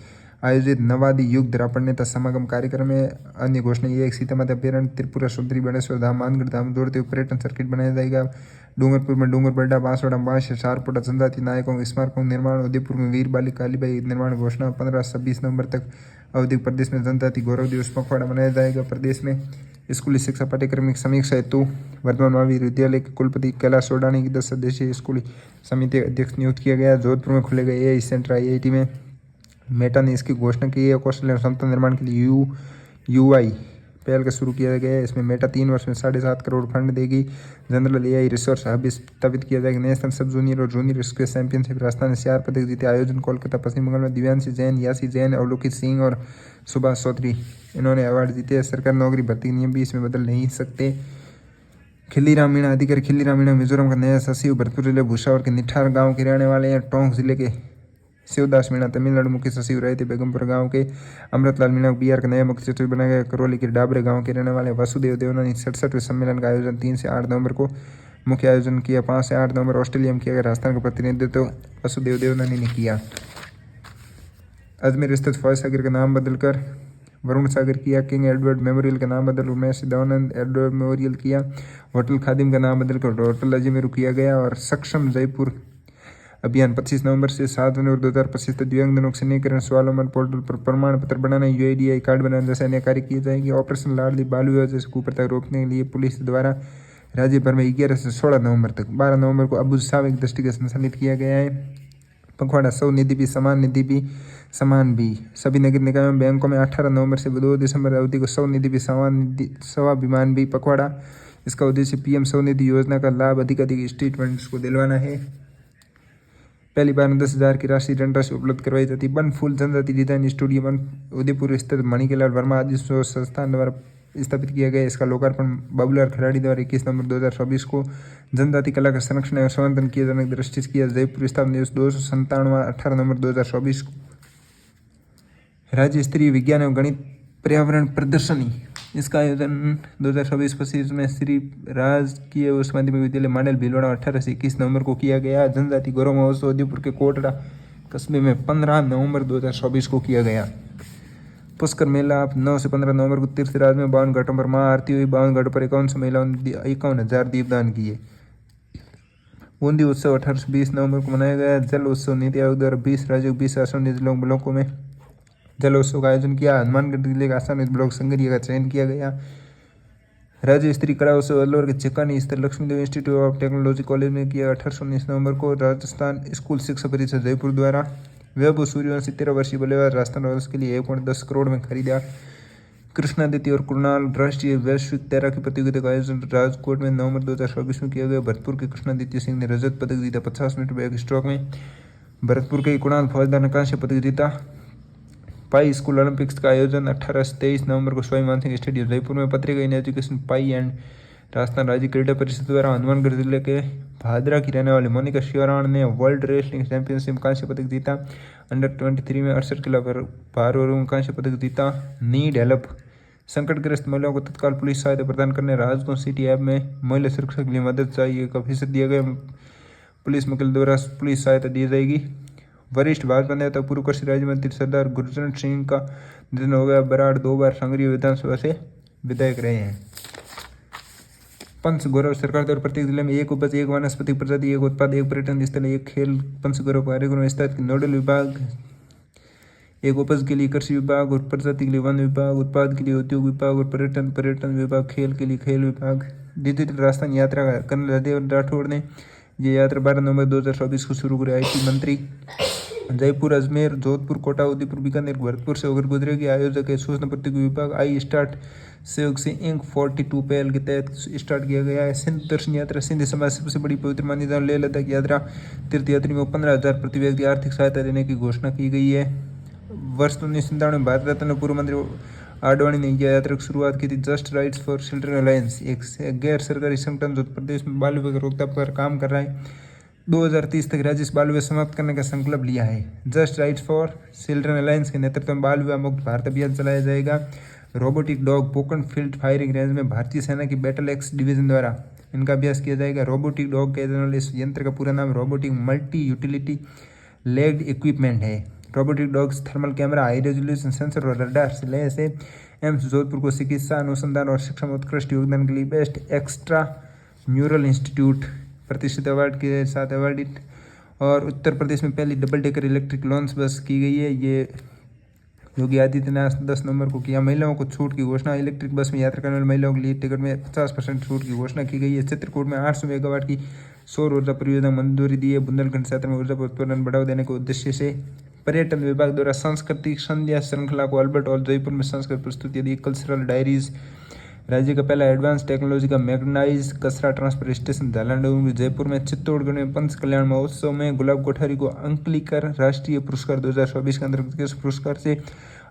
आयोजित नवादी युग द्रापण्यता समागम कार्यक्रम में अन्य घोषणा ये एक सीतामाता अभ्यारण्य, त्रिपुरा सुंदरी, बड़ेश्वर धाम, मानगढ़ धाम जोड़ते हुए पर्यटन सर्किट बनाया जाएगा। डूंगरपुर में डूंगर बड्डा, बांसवाड़ा, बांस, शारपोटा जनजाति नायकों स्मारकों निर्माण। उदयपुर में वीर बाली कालीबाई निर्माण घोषणा 15-26 नवंबर तक अवधि। प्रदेश में जनजाति गौरव दिवस पखवाड़ा मनाया जाएगा। प्रदेश में स्कूली शिक्षा पाठ्यक्रम की समीक्षा हेतु वर्धमान महावीर विद्यालय के कुलपति कैलाश सोडानी की 10 सदस्यीय स्कूली समिति अध्यक्ष नियुक्त किया गया। जोधपुर में खुले गए AI सेंटर IIT में मेटा ने इसकी घोषणा की है। कौशल एवं क्षमता निर्माण के लिए UI पहल का शुरू किया गया है। इसमें मेटा 3 वर्ष में 7.5 करोड़ फंड देगी। जनरल AI रिसोर्स हब स्थापित किया जाएगा। नेशनल सब जूनियर और जूनियर स्क्वैश चैंपियनशिप राजस्थान ने 4 पदक जीते। आयोजन कोलकाता, पश्चिम बंगाल में दिव्यांशी जैन, यासी जैन, अवलोकित सिंह और सुभाष चौधरी इन्होंने अवार्ड जीते। सरकारी नौकरी भर्ती नियम भी इसमें बदल नहीं सकते। खिल्लीराम मीणा अधिकारी खिल्लीराम मीणा मिजोरम का नया सचिव। भरतपुर जिले भूसावर के निठार गाँव के रहने वाले हैं। टोंक जिले के शिवदास मीणा तमिलनाडु मुख्य सचिव रहे थे। बेगमपुर गांव के अमृतलाल मीणा बिहार का नया मुख्य सचिव बनाया गया। करौली के डाबरे गांव के रहने वाले वासुदेव देवनानी 67वें सम्मेलन का आयोजन 3 से 8 नवंबर को मुख्य आयोजन किया। 5 से 8 नवंबर ऑस्ट्रेलिया में किया गया। राजस्थान का प्रतिनिधित्व वासुदेव देवनानी ने किया। अजमेर स्थित फौज सागर का नाम बदलकर वरुण सागर किया। किंग एडवर्ड मेमोरियल का नाम बदल उमेश दयानंद एडवर्ड मेमोरियल किया। होटल खादिम का नाम बदलकर होटल अजमेर किया गया। और सक्षम जयपुर अभियान 25 नवंबर से 7 नवंबर 2025 तक दिव्यांगजनों के सन्निकरण स्वावलंबन पोर्टल पर प्रमाण पत्र बनाना, UIDAI कार्ड बनाने जैसे अन्य कार्य किए जाएंगे। ऑपरेशन लाडली बाल विवाह जैसे कुप्रथा रोकने के लिए पुलिस द्वारा राज्य भर में 11 से 16 नवंबर तक 12 नवंबर को अबू साविक दृष्टि संचालित किया गया है। पखवाड़ा सौ निधि भी समान निधि भी समान भी सभी नगर निकायों बैंकों में 18 नवंबर से 2 दिसंबर अवधि को सौ निधि भी समान निधि स्वाभिमान भी पखवाड़ा। इसका उद्देश्य PM स्वनिधि योजना का लाभ अधिक स्टेटमेंट्स को दिलवाना है। पहली बार 10,000 की राशि ऋण राशि उपलब्ध करवाई जाती है। बनफूल जनजाति डिजाइन स्टूडियो उदयपुर स्थित मणिकलाल वर्मा आदि संस्थान द्वारा स्थापित किया गया। इसका लोकार्पण बाबूलाल खराड़ी द्वारा 21 नवंबर 2024 को जनजाति कला का संरक्षण एवं संवर्धन किए जाने की दृष्टि से किया। जयपुर स्थापना दिवस 297 18 नवंबर 2024 को। राज्य स्तरीय विज्ञान एवं गणित पर्यावरण प्रदर्शनी इसका आयोजन 2024-25 में श्री राजकीय उच्च माध्यमिक विद्यालय मांडल भीलवाड़ा 18 से 21 नवंबर को किया गया। जनजाति गौरव महोत्सव उदयपुर के कोटड़ा कस्बे में 15 नवंबर 2024 को किया गया। पुष्कर मेला 9 से 15 नवंबर को तीर्थराज में 52 घाटों पर मां आरती हुई। 52 घाटों पर 51 महिलाओं ने 51,000 दीपदान किए। बूंदी उत्सव 18 से 20 नवंबर को मनाया गया। जल उत्सव नीति आयोग द्वारा 20 राज्यों 20 आसन्न जिलों ब्लॉकों में जल उत्सव का आयोजन किया। हनुमानगढ़ जिले का आसाम ब्लॉक संगरिया का चयन किया गया। राज्य स्तरीय कला उत्सव अलवर के चिकानी स्थित Lakshmidev institute of technology college में किया 18-19 नवंबर को। राजस्थान स्कूल शिक्षा परिषद जयपुर द्वारा वैभव सूर्यवंशी 13 वर्षीय बल्लेबाज राजस्थान रॉयल्स के लिए 1.10 करोड़ में खरीदा। कृष्णादित्य और कुणाल राष्ट्रीय वैश्विक तैराकी प्रतियोगिता का आयोजन राजकोट में नवंबर 2024 में किया गया। भरतपुर के कृष्णादित्य सिंह ने रजत पदक जीता। 50 मीटर बैक स्ट्रोक में भरतपुर के कुणाल फौजदार ने कांस्य पदक जीता। पाई स्कूल ओलंपिक्स का आयोजन 18 से 23 नवंबर को स्वामी मानसिंह स्टेडियम जयपुर में। पत्रिका in education pi and Rajasthan राज्य क्रीडा परिषद द्वारा हनुमानगढ़ जिले के भादरा की रहने वाली मोनिका शिवराण ने वर्ल्ड रेसलिंग चैंपियनशिप में कांस्य पदक जीता। अंडर 23 में 68 किलो भारोत्तोलन में कांस्य पदक जीता। नीड हेल्प संकटग्रस्त महिलाओं को तत्काल पुलिस सहायता प्रदान करने राजगंज सिटी ऐप में महिला सुरक्षा के लिए मदद चाहिए का फीसद दिया गया पुलिस मुख्यालय द्वारा पुलिस सहायता दी जाएगी। वरिष्ठ भाजपा नेता पूर्व कृषि राज्य मंत्री सरदार गुरचरण सिंह का निधन हो गया। बराड़ 2 बार संग्रीय विधानसभा से विधायक रहे हैं। पंच गौरव सरकार द्वारा प्रत्येक जिले में एक उपज, एक वनस्पति प्रजाति, एक उत्पाद, एक पर्यटन स्थल, एक खेल पंच गौरव कार्यक्रम स्थापित नोडल विभाग, एक उपज के लिए कृषि विभाग और प्रजाति के लिए वन विभाग, उत्पाद के लिए उद्योग विभाग और पर्यटन विभाग, खेल के लिए खेल विभाग। डिजिटल राजस्थान यात्रा का कर्नल हरदेव राठौड़ ने ये यात्रा 12 नवंबर 2024 को शुरू करी। IT मंत्री जयपुर, अजमेर, जोधपुर, कोटा, उदयपुर, बीकानेर, भरतपुर से होकर गुजरेगी। आयोजक है सूचना प्रौद्योगिकी विभाग। आई स्टार्ट सहयोग से इंक 42 पहल के तहत स्टार्ट किया गया है। सिंध दर्शन यात्रा सिंध समाज सबसे बड़ी पवित्र मानी जाने लेह लद्दाख यात्रा तीर्थयात्रियों को 15,000 प्रति व्यक्ति आर्थिक सहायता देने की घोषणा की गई है। वर्ष 1997 में भारत रत्न पूर्व मंत्री आडवाणी ने यह यात्रा की शुरुआत की थी। Just rights for children alliance एक गैर सरकारी संगठन जो प्रदेश में बाल विवाह की रोकथाम पर काम कर रहा है 2030 तक राज्य से बाल विवाह समाप्त करने का संकल्प लिया है। Just rights for children alliance के नेतृत्व में बाल विवाह मुक्त भारत अभियान चलाया जाएगा। Robotic dog Pokhran field firing range में भारतीय सेना की बैटल एक्स डिवीजन द्वारा इनका अभ्यास किया जाएगा। रोबोटिक डॉग के वाले इस यंत्र का पूरा नाम robotic multi utility legged equipment है। Robotic dogs thermal camera, high resolution sensor और रडार से लैस है। एम्स जोधपुर को चिकित्सा अनुसंधान और शिक्षा में उत्कृष्ट योगदान के लिए बेस्ट एक्स्ट्रा म्यूरल इंस्टीट्यूट प्रतिष्ठित अवार्ड के साथ अवार्डित। और उत्तर प्रदेश में पहली डबल डेकर इलेक्ट्रिक लॉन्च बस की गई है। ये योगी आदित्यनाथ 10 नवंबर को किया। महिलाओं को छूट की घोषणा। इलेक्ट्रिक बस में यात्रा करने वाली महिलाओं के लिए टिकट में 50% छूट की घोषणा की गई है। चित्रकूट में 800 मेगावाट की सौर ऊर्जा परियोजना मंजूरी दी है। बुंदेलखंड क्षेत्र में ऊर्जा उत्पादन बढ़ावा देने के उद्देश्य से पर्यटन विभाग द्वारा सांस्कृतिक संध्या श्रृंखला को अल्बर्ट हॉल जयपुर में सांस्कृतिक प्रस्तुति दी। कल्चरल डायरीज राज्य का पहला एडवांस टेक्नोलॉजी का मैग्नाइज कचरा ट्रांसफर स्टेशन झालाडोंगरी जयपुर में। चित्तौड़गढ़ में पंच कल्याण महोत्सव में गुलाब कोठारी को अंकलिकर राष्ट्रीय पुरस्कार 2024 के अंतर्गत किस पुरस्कार से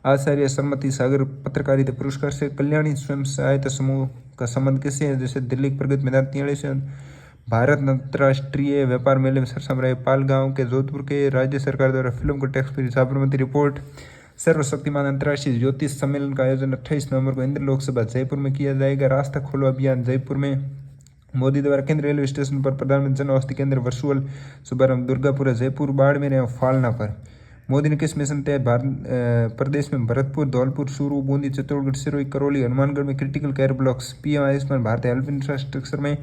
आचार्य सरमती सागर पत्रकारिता पुरस्कार से। कल्याणी स्वयं सहायता समूह का संबंध किससे है? जैसे दिल्ली प्रगति मैदान 43 भारत अंतर्राष्ट्रीय व्यापार मेले में सरसम रहे पाल गांव के जोधपुर के। राज्य सरकार द्वारा फिल्म को टैक्स फ्री साबरमती रिपोर्ट। सर्वशक्तिमान अंतर्राष्ट्रीय ज्योतिष सम्मेलन का आयोजन 28 नवंबर को इंद्र लोकसभा जयपुर में किया जाएगा। रास्ता खोलो अभियान जयपुर में। मोदी द्वारा केंद्र रेलवे स्टेशन पर प्रधानमंत्री जन औषधि केंद्र वर्चुअल शुभारंभ। दुर्गापुर जयपुर बाड़मेर एवं फालना पर। मोदी ने किस मिशन तहत प्रदेश में भरतपुर, धौलपुर, चूरू, बूंदी, चित्तौड़गढ़, सिरोही, करौली, हनुमानगढ़ में critical care blocks. PM Ayushman Bharat health infrastructure में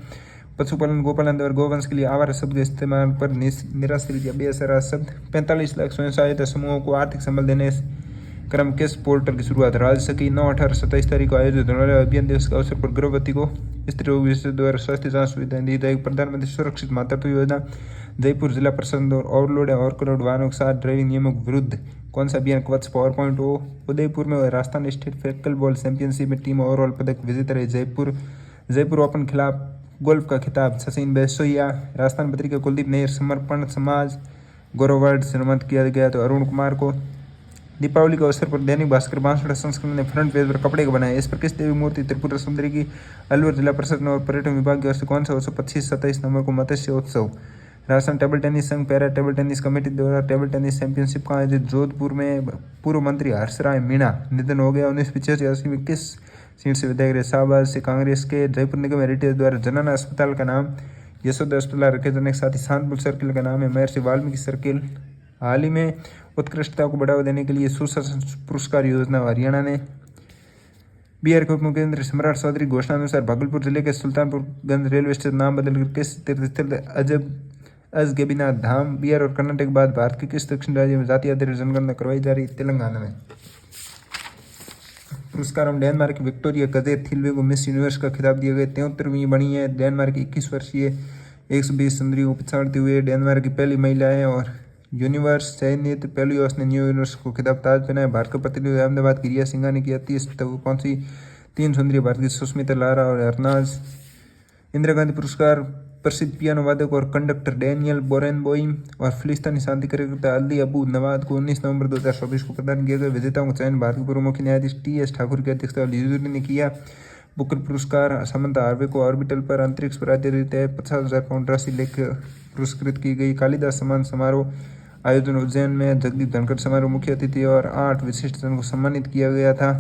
पशुपालन गोपालन द्वारा गोवंश के लिए आवारा शब्द के इस्तेमाल पर निराश्रित या बेसहारा शब्द। 45 लाख स्वयं सहायता समूहों को आर्थिक संबल देने क्रम किस पोर्टल की शुरुआत। राज्य की 9, 18, 27 तारीख को आयोजित होने वाले अभियान दिवस के अवसर पर गर्भवती को स्त्री रोग विशेषज्ञ द्वारा स्वास्थ्य जांच सुविधाएं दी जाएगी। प्रधानमंत्री सुरक्षित मातृत्व योजना। जयपुर जिला प्रशासन और ओवरलोड या ओवरलोड वाहनों के साथ ड्राइविंग नियमों के विरुद्ध कौन सा अभियान कवच पावर.0। उदयपुर में Rajasthan state pickle ball championship में टीम ओवरऑल पदक विजेता रही। जयपुर ओपन खिलाफ गोल्फ का खिताब सचिन बैसोइया। राजस्थान पत्रिका कुलदीप नैयर समर्पण समाज गौरव अवार्ड से सम्मानित किया गया। तो अरुण कुमार को दीपावली के अवसर पर दैनिक भास्कर बांसवाड़ा संस्करण ने फ्रंट पेज पर कपड़े का बनाया। इस पर किस देवी मूर्ति त्रिपुरा सुंदरी की। अलवर जिला प्रशासन और पर्यटन विभाग की ओर से कौन सा उत्सव 25-27 नवंबर को मत्स्य उत्सव। राजस्थान टेबल टेनिस संघ पैरा टेबल टेनिस कमेटी द्वारा टेबल टेनिस चैंपियनशिप का आयोजित जोधपुर में पूर्व मंत्री हर्षराय मीणा निधन हो गया। 1985 में किस सीट से विधायक रहे। शाहबाद से कांग्रेस के। जयपुर निगम हेरिटेज द्वारा जनना अस्पताल का नाम यशोदा अस्पताल रखे जाने के साथ ही शांतपुर सर्किल का नाम है महर्षि वाल्मीकि सर्किल। हाल ही में उत्कृष्टता को बढ़ावा देने के लिए सुशासन पुरस्कार योजना हरियाणा ने। बिहार के उप मुख्यमंत्री सम्राट चौधरी घोषणा अनुसार भागलपुर जिले के सुल्तानपुरगंज रेलवे स्टेशन नाम बदलकर किस तीर्थस्थल अजगैबीनाथ धाम। बिहार और कर्नाटक के बाद भारत के किस दक्षिण राज्य में जाति आधारित जनगणना करवाई जा रही। तेलंगाना में। पुरस्कार में डेनमार्क की विक्टोरिया कजे थिलवे को मिस यूनिवर्स का खिताब दिया गया। 73वीं बनी है। डेनमार्क की 21 वर्षीय 120 सुंदरियों को पिछाड़ते हुए डेनमार्क की पहली महिला है। और यूनिवर्स चयनित पहली ने न्यू यूनिवर्स को खिताब ताज पहनाया। भारत का प्रतिनिधित्व अहमदाबाद की रिया सिंघा ने किया। 30 तक पहुंची 3 सुंदरी भारत की सुष्मिता लारा और हरनाज। इंदिरा गांधी पुरस्कार प्रसिद्ध पियानो वादक और कंडक्टर डैनियल बोरेनबोइम और फिलिस्तीनी शांति कार्यकर्ता अली अबू नवाद को 19 नवंबर 2024 को प्रदान किया गया। विजेताओं का चयन भारत के पूर्व मुख्य न्यायाधीश TS ठाकुर की अध्यक्षता वाली जूरी ने किया। बुकर पुरस्कार समंता हार्वे को ऑर्बिटल पर अंतरिक्ष पर आधारित है। 50,000 पाउंड राशि लेकर पुरस्कृत की गई। कालिदास सम्मान समारोह आयोजन उज्जैन में। जगदीप धनखड़ समारोह मुख्य अतिथि और 8 विशिष्ट जन को सम्मानित किया गया था।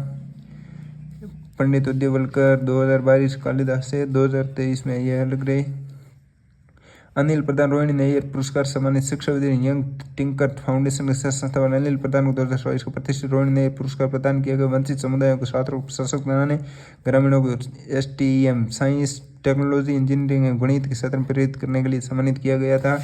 पंडित उद्यवलकर 2022 कालिदास से 2023 में यह लग रहे। अनिल प्रधान रोहिणी नैयर पुरस्कार सम्मानित शिक्षाविद यंग टिंकर फाउंडेशन के संस्था वाले अनिल प्रधान को 2022 को प्रतिष्ठित रोहिणी नैयर पुरस्कार प्रदान किया गया। वंचित समुदायों को छात्रों को सशक्त बनाने, ग्रामीणों को STEM साइंस, टेक्नोलॉजी, इंजीनियरिंग एवं गणित के क्षेत्र में प्रेरित करने के लिए सम्मानित किया गया था।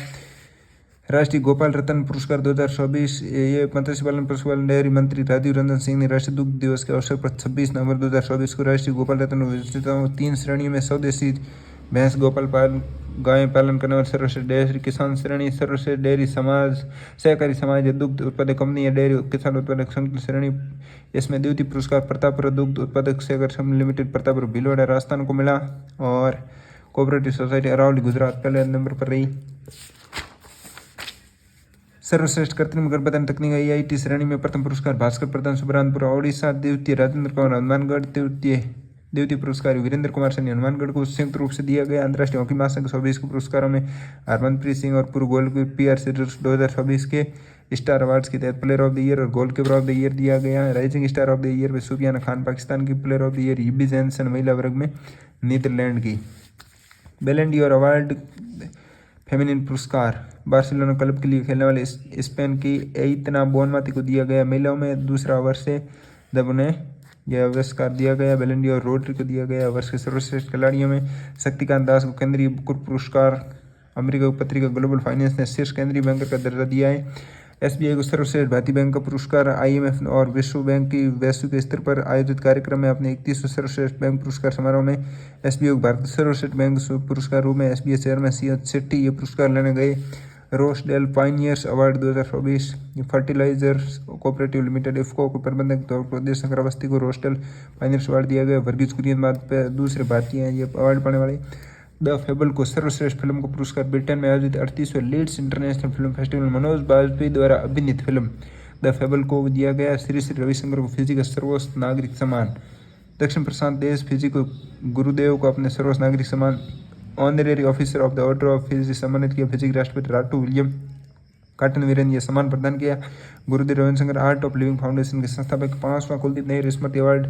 राष्ट्रीय गोपाल रत्न पुरस्कार 2024 ये मत्स्य पालन पशुपालन डेयरी मंत्री राजीव रंजन सिंह ने राष्ट्रीय दुग्ध दिवस के अवसर पर 26 नवंबर 2024 को राष्ट्रीय गोपाल रत्न विजेताओं 3 श्रेणियों में स्वदेशी भैंस गोपाल पालन गाय पालन करने वाले सर्वश्रेष्ठ डेयरी किसान श्रेणी, सर्वश्रेष्ठ डेयरी समाज सहकारी समाज या दुग्ध उत्पादक कंपनी या डेयरी किसान उत्पादक संगठन श्रेणी, इसमें द्वितीय पुरस्कार प्रतापपुर दुग्ध उत्पादक सहकारी संघ लिमिटेड प्रतापपुर भीलवाड़ा राजस्थान को मिला और कोऑपरेटिव सोसाइटी अरावली गुजरात पहले नंबर पर रही। सर्वश्रेष्ठ कृत्रिम गर्भधारण तकनीक IIT श्रेणी में प्रथम पुरस्कार भास्कर प्रधान सुबरानपुर ओडिशा, द्वितीय राजेंद्र कुमार हनुमानगढ़, द्वितीय पुरस्कार वीरेंद्र कुमार सैनी हनुमानगढ़ को संयुक्त रूप से दिया गया। अंतर्राष्ट्रीय हॉकी महासंघ 2024 के पुरस्कारों में हरमनप्रीत सिंह और पूर्व गोलकीपर PR सिडर्स 2024 के स्टार अवार्ड्स के तहत प्लेयर ऑफ द ईयर और गोलकीपर ऑफ द ईयर दिया गया। Rising star of the year में सुफियाना खान पाकिस्तान की, player of the year heebie Jansen महिला वर्ग में नीदरलैंड की। बैलन डी'ओर अवार्ड फेमिनिन पुरस्कार बार्सिलोना क्लब के लिए खेलने वाले स्पेन की एइतना बोनमाती को दिया गया। महिलाओं में दूसरा वर्ष से जब उन्हें यह पुरस्कार दिया गया। बैलन डी'ओर रोड्री को दिया गया। वर्ष के सर्वश्रेष्ठ खिलाड़ियों में शक्तिकांत दास को केंद्रीय बुकर पुरस्कार, अमेरिका की पत्रिका ग्लोबल फाइनेंस ने शीर्ष केंद्रीय बैंकर का दर्जा दिया है। SBI को सर्वश्रेष्ठ भारतीय बैंक का पुरस्कार, IMF और विश्व बैंक की वैश्विक स्तर पर आयोजित कार्यक्रम में अपने 31वें सर्वश्रेष्ठ बैंक पुरस्कार समारोह में SBI को भारत सर्वश्रेष्ठ बैंक पुरस्कार रूप में SBI चेयरमैन C.H. शेट्टी ये पुरस्कार लेने गए। Rochdale Pioneers Award 2024 Fertilisers Cooperative Limited IFFCO को प्रबंधक प्रदेश शंकर अवस्थी को रोसडेल पाइनियर्स अवार्ड दिया गया। वर्गीज कुरियन बाद दूसरे भारतीय हैं ये अवार्ड पाने वाले। द फेबल को सर्वश्रेष्ठ फिल्म का पुरस्कार ब्रिटेन में आयोजित 38वें Leeds International Film Festival Manoj Bajpayee द्वारा अभिनीत फिल्म द फेबल को दिया गया। श्री श्री रविशंकर को फिजी का सर्वोच्च नागरिक सम्मान, दक्षिण प्रशांत देश फिजी को गुरुदेव को अपने सर्वोच्च नागरिक सम्मान honorary officer of the order of Fiji सम्मानित किया। फिजी के राष्ट्रपति राटू विलियम काटन ने यह सम्मान प्रदान किया। गुरुदेव Ravishankar art of living foundation के संस्थापक 5वां कुलदीप नैयर स्मृति अवार्ड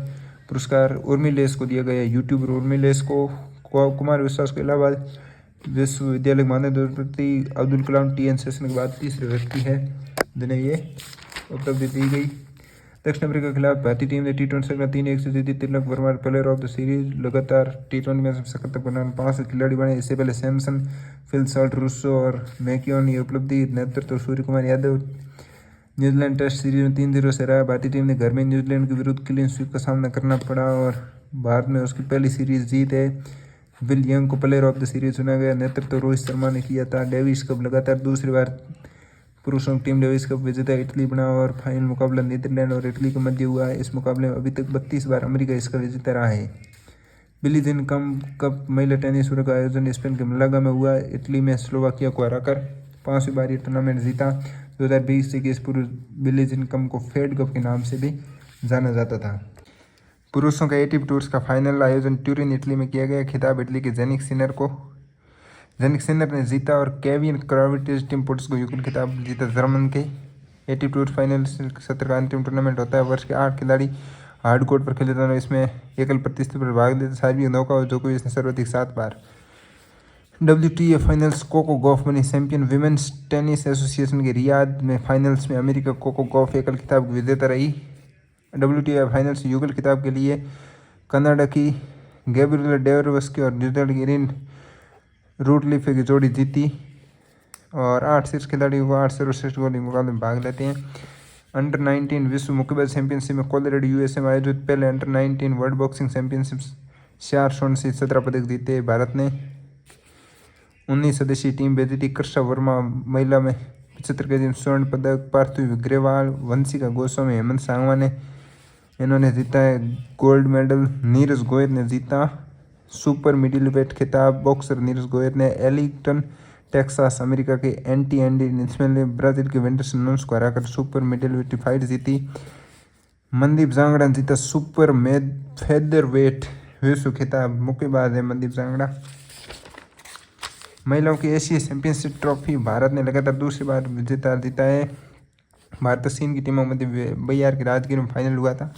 पुरस्कार उर्मिलेस को दिया गया। यूट्यूबर उर्मिलेस को कुमार विश्वास को इलाहाबाद विश्वविद्यालय मानद प्रति अब्दुल कलाम TN सेशन के बाद तीसरे व्यक्ति है जिन्हें ये उपलब्धि दी गई। दक्षिण अफ्रीका के खिलाफ भारतीय टीम ने T20 श्रृंखला 3-1 से जीती। Tilak Varma player of the series लगातार T20 में शतक बनाने 5 खिलाड़ी बने। इससे पहले सैमसन, फिल सॉल्ट, रूसो और मैक्योन ये उपलब्धि नेतृत्व Suryakumar Yadav. New Zealand test series में 3-0 से रहा। भारतीय टीम ने घर में न्यूजीलैंड के विरुद्ध क्लीन स्वीप का सामना करना पड़ा और भारत में उसकी पहली सीरीज जीत है। विल यंग को प्लेयर ऑफ द सीरीज चुना गया। नेतृत्व रोहित शर्मा ने किया था। डेविस कप लगातार दूसरी बार पुरुषों की टीम डेविस कप विजेता इटली बना और फाइनल मुकाबला नीदरलैंड और इटली के मध्य हुआ है। इस मुकाबले में अभी तक 32 बार अमेरिका इसका विजेता रहा है। बिली जीन कप महिला टेनिस वर्ग का आयोजन स्पेन के मलागा में हुआ। इटली में स्लोवाकिया को हराकर 5वीं बार ये टूर्नामेंट जीता। 2020 से इस पूर्व बिली जीन कप को फेड कप के नाम से भी जाना जाता था। पुरुषों का ATP टूर्स का फाइनल आयोजन ट्यूरिन इटली में किया गया। खिताब इटली के जेनिक सिनर ने जीता और केविन क्राविट्ज टीम पुट्स को युगल खिताब जीता। जर्मन के ATP टूर फाइनल सत्र का अंतिम टूर्नामेंट होता है। वर्ष के 8 खिलाड़ी हार्ड कोर्ट पर खेले जाते हैं। इसमें एकल प्रतिस्पर्धा पर भाग लेते सार्बिया नौका और जोकोविच ने सर्वाधिक 7 बार। WTA फाइनल्स कोको गॉफ बनी चैंपियन। विमेंस टेनिस एसोसिएशन के रियाद में फाइनल्स में अमेरिका कोको गॉफ एकल खिताब की विजेता रही। WTA फाइनल्स युगल खिताब के लिए कनाडा की गैब्रिएला डेवरवस्की और न्यूजीलैंड की इरिन रूटलिफे की जोड़ी जीती और 8 शीर्ष खिलाड़ियों को 8 सर्वश्रेष्ठ गोली मुकाबले में भाग लेते हैं। अंडर 19 विश्व मुक्केबाजी चैंपियनशिप में कोलोराडो USA में आयोजित पहले अंडर 19 वर्ल्ड बॉक्सिंग चैंपियनशिप 4 स्वर्ण से 17 पदक जीते। भारत ने 19 सदस्यीय टीम भेजी थी। कृष्णा वर्मा महिला में 75 केजी स्वर्ण पदक, पार्थिव ग्रेवाल, वंशिका गोस्वामी, हेमंत सांगवा ने इन्होंने जीता है गोल्ड मेडल। नीरज गोयल ने जीता सुपर मिडिल वेट खिताब। बॉक्सर नीरज गोयल ने एलिंगटन टेक्सास अमेरिका के एंडी निस्मेल ने ब्राजील के वेंडरसन नोन्स को हराकर सुपर मिडिल वेट फाइट जीती। मनदीप जांगड़ा ने जीता सुपर फेदर वेट विश्व खिताब। मुक्केबाज है मनदीप जांगड़ा। महिलाओं की एशिया चैंपियनशिप ट्रॉफी भारत ने लगातार दूसरी बार विजेता जीता है। भारत चीन की टीमों में 22 की राजगीर में फाइनल हुआ था।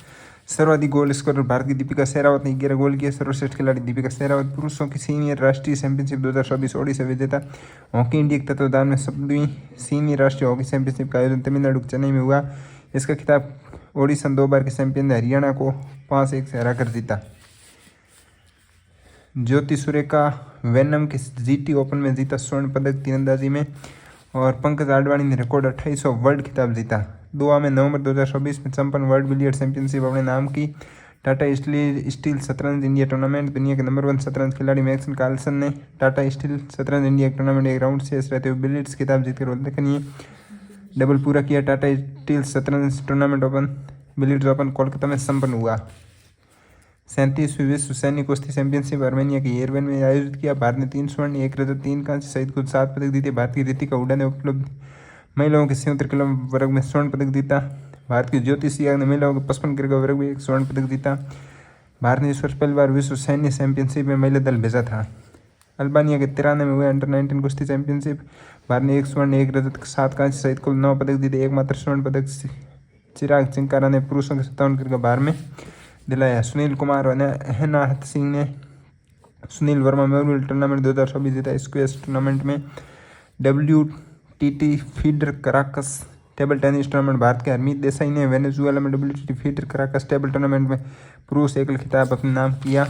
सर्वाधिक गोल स्कोरर भारत की दीपिका शेरावत ने 11 गोल किए। सर्वश्रेष्ठ खिलाड़ी दीपिका शेरावत। पुरुषों की सीनियर राष्ट्रीय चैंपियनशिप 2024 ओडिशा विजेता। हॉकी इंडिया के तत्वाधान में 7वीं सीनियर राष्ट्रीय हॉकी चैंपियनशिप का आयोजन तमिलनाडु के चेन्नई में हुआ। इसका खिताब ओडिशा 2 बार के चैंपियन ने हरियाणा को 5-1 से हराकर जीता। ज्योति सुरेखा वेनम के जीटी ओपन में जीता स्वर्ण पदक तीरंदाजी में। और पंकज आडवाणी ने रिकॉर्ड 28वां वर्ल्ड खिताब जीता। दोहा में नवंबर 2024 में संपन्न वर्ल्ड बिलियर्ड चैंपियनशिप अपने नाम की। टाटा स्टील शतरंज इंडिया टूर्नामेंट। दुनिया के नंबर 1 शतरंज खिलाड़ी मैग्नस कार्लसन ने टाटा स्टील शतरंज इंडिया टूर्नामेंट एक राउंड शेष रहते हुए बिलियर्ड्स खिताब जीतकर उल्लेखनीय डबल पूरा किया। टाटा स्टील शतरंज tournament open billiards open Kolkata में संपन्न हुआ। 37वीं विश्व सैन्य कुश्ती चैंपियनशिप आर्मेनिया के येरेवन में आयोजित किया। भारत ने 3 स्वर्ण 1 रजत 3 कांस्य सहित कुल 7 पदक जीते। भारत की रितिका हुड्डा ने उपलब्ध महिलाओं के 77 किलो वर्ग में स्वर्ण पदक जीता। भारत की ज्योति सियाग ने महिलाओं के 55 किलो वर्ग में 1 स्वर्ण पदक जीता। भारत ने इस वर्ष पहली बार विश्व सैन्य चैंपियनशिप में महिला दल भेजा था। अल्बानिया के तिराना में हुए अंडर-19 कुश्ती चैंपियनशिप भारत ने 1 स्वर्ण 1 रजत 7 कांस्य सहित कुल 9 पदक जीते। एकमात्र स्वर्ण पदक चिराग चिंकारा ने पुरुषों के 57 किलो भार में दिलाया। सुनील कुमार और अहनाहत सिंह ने सुनील वर्मा मेमोरियल टूर्नामेंट 2024 जीता। स्क्वैश टूर्नामेंट में WTT feeder Caracas table tennis tournament Bharat के हरमीत देसाई ने वेनेजुएला में WTT feeder Caracas table tournament में पुरुष एकल खिताब अपने नाम किया।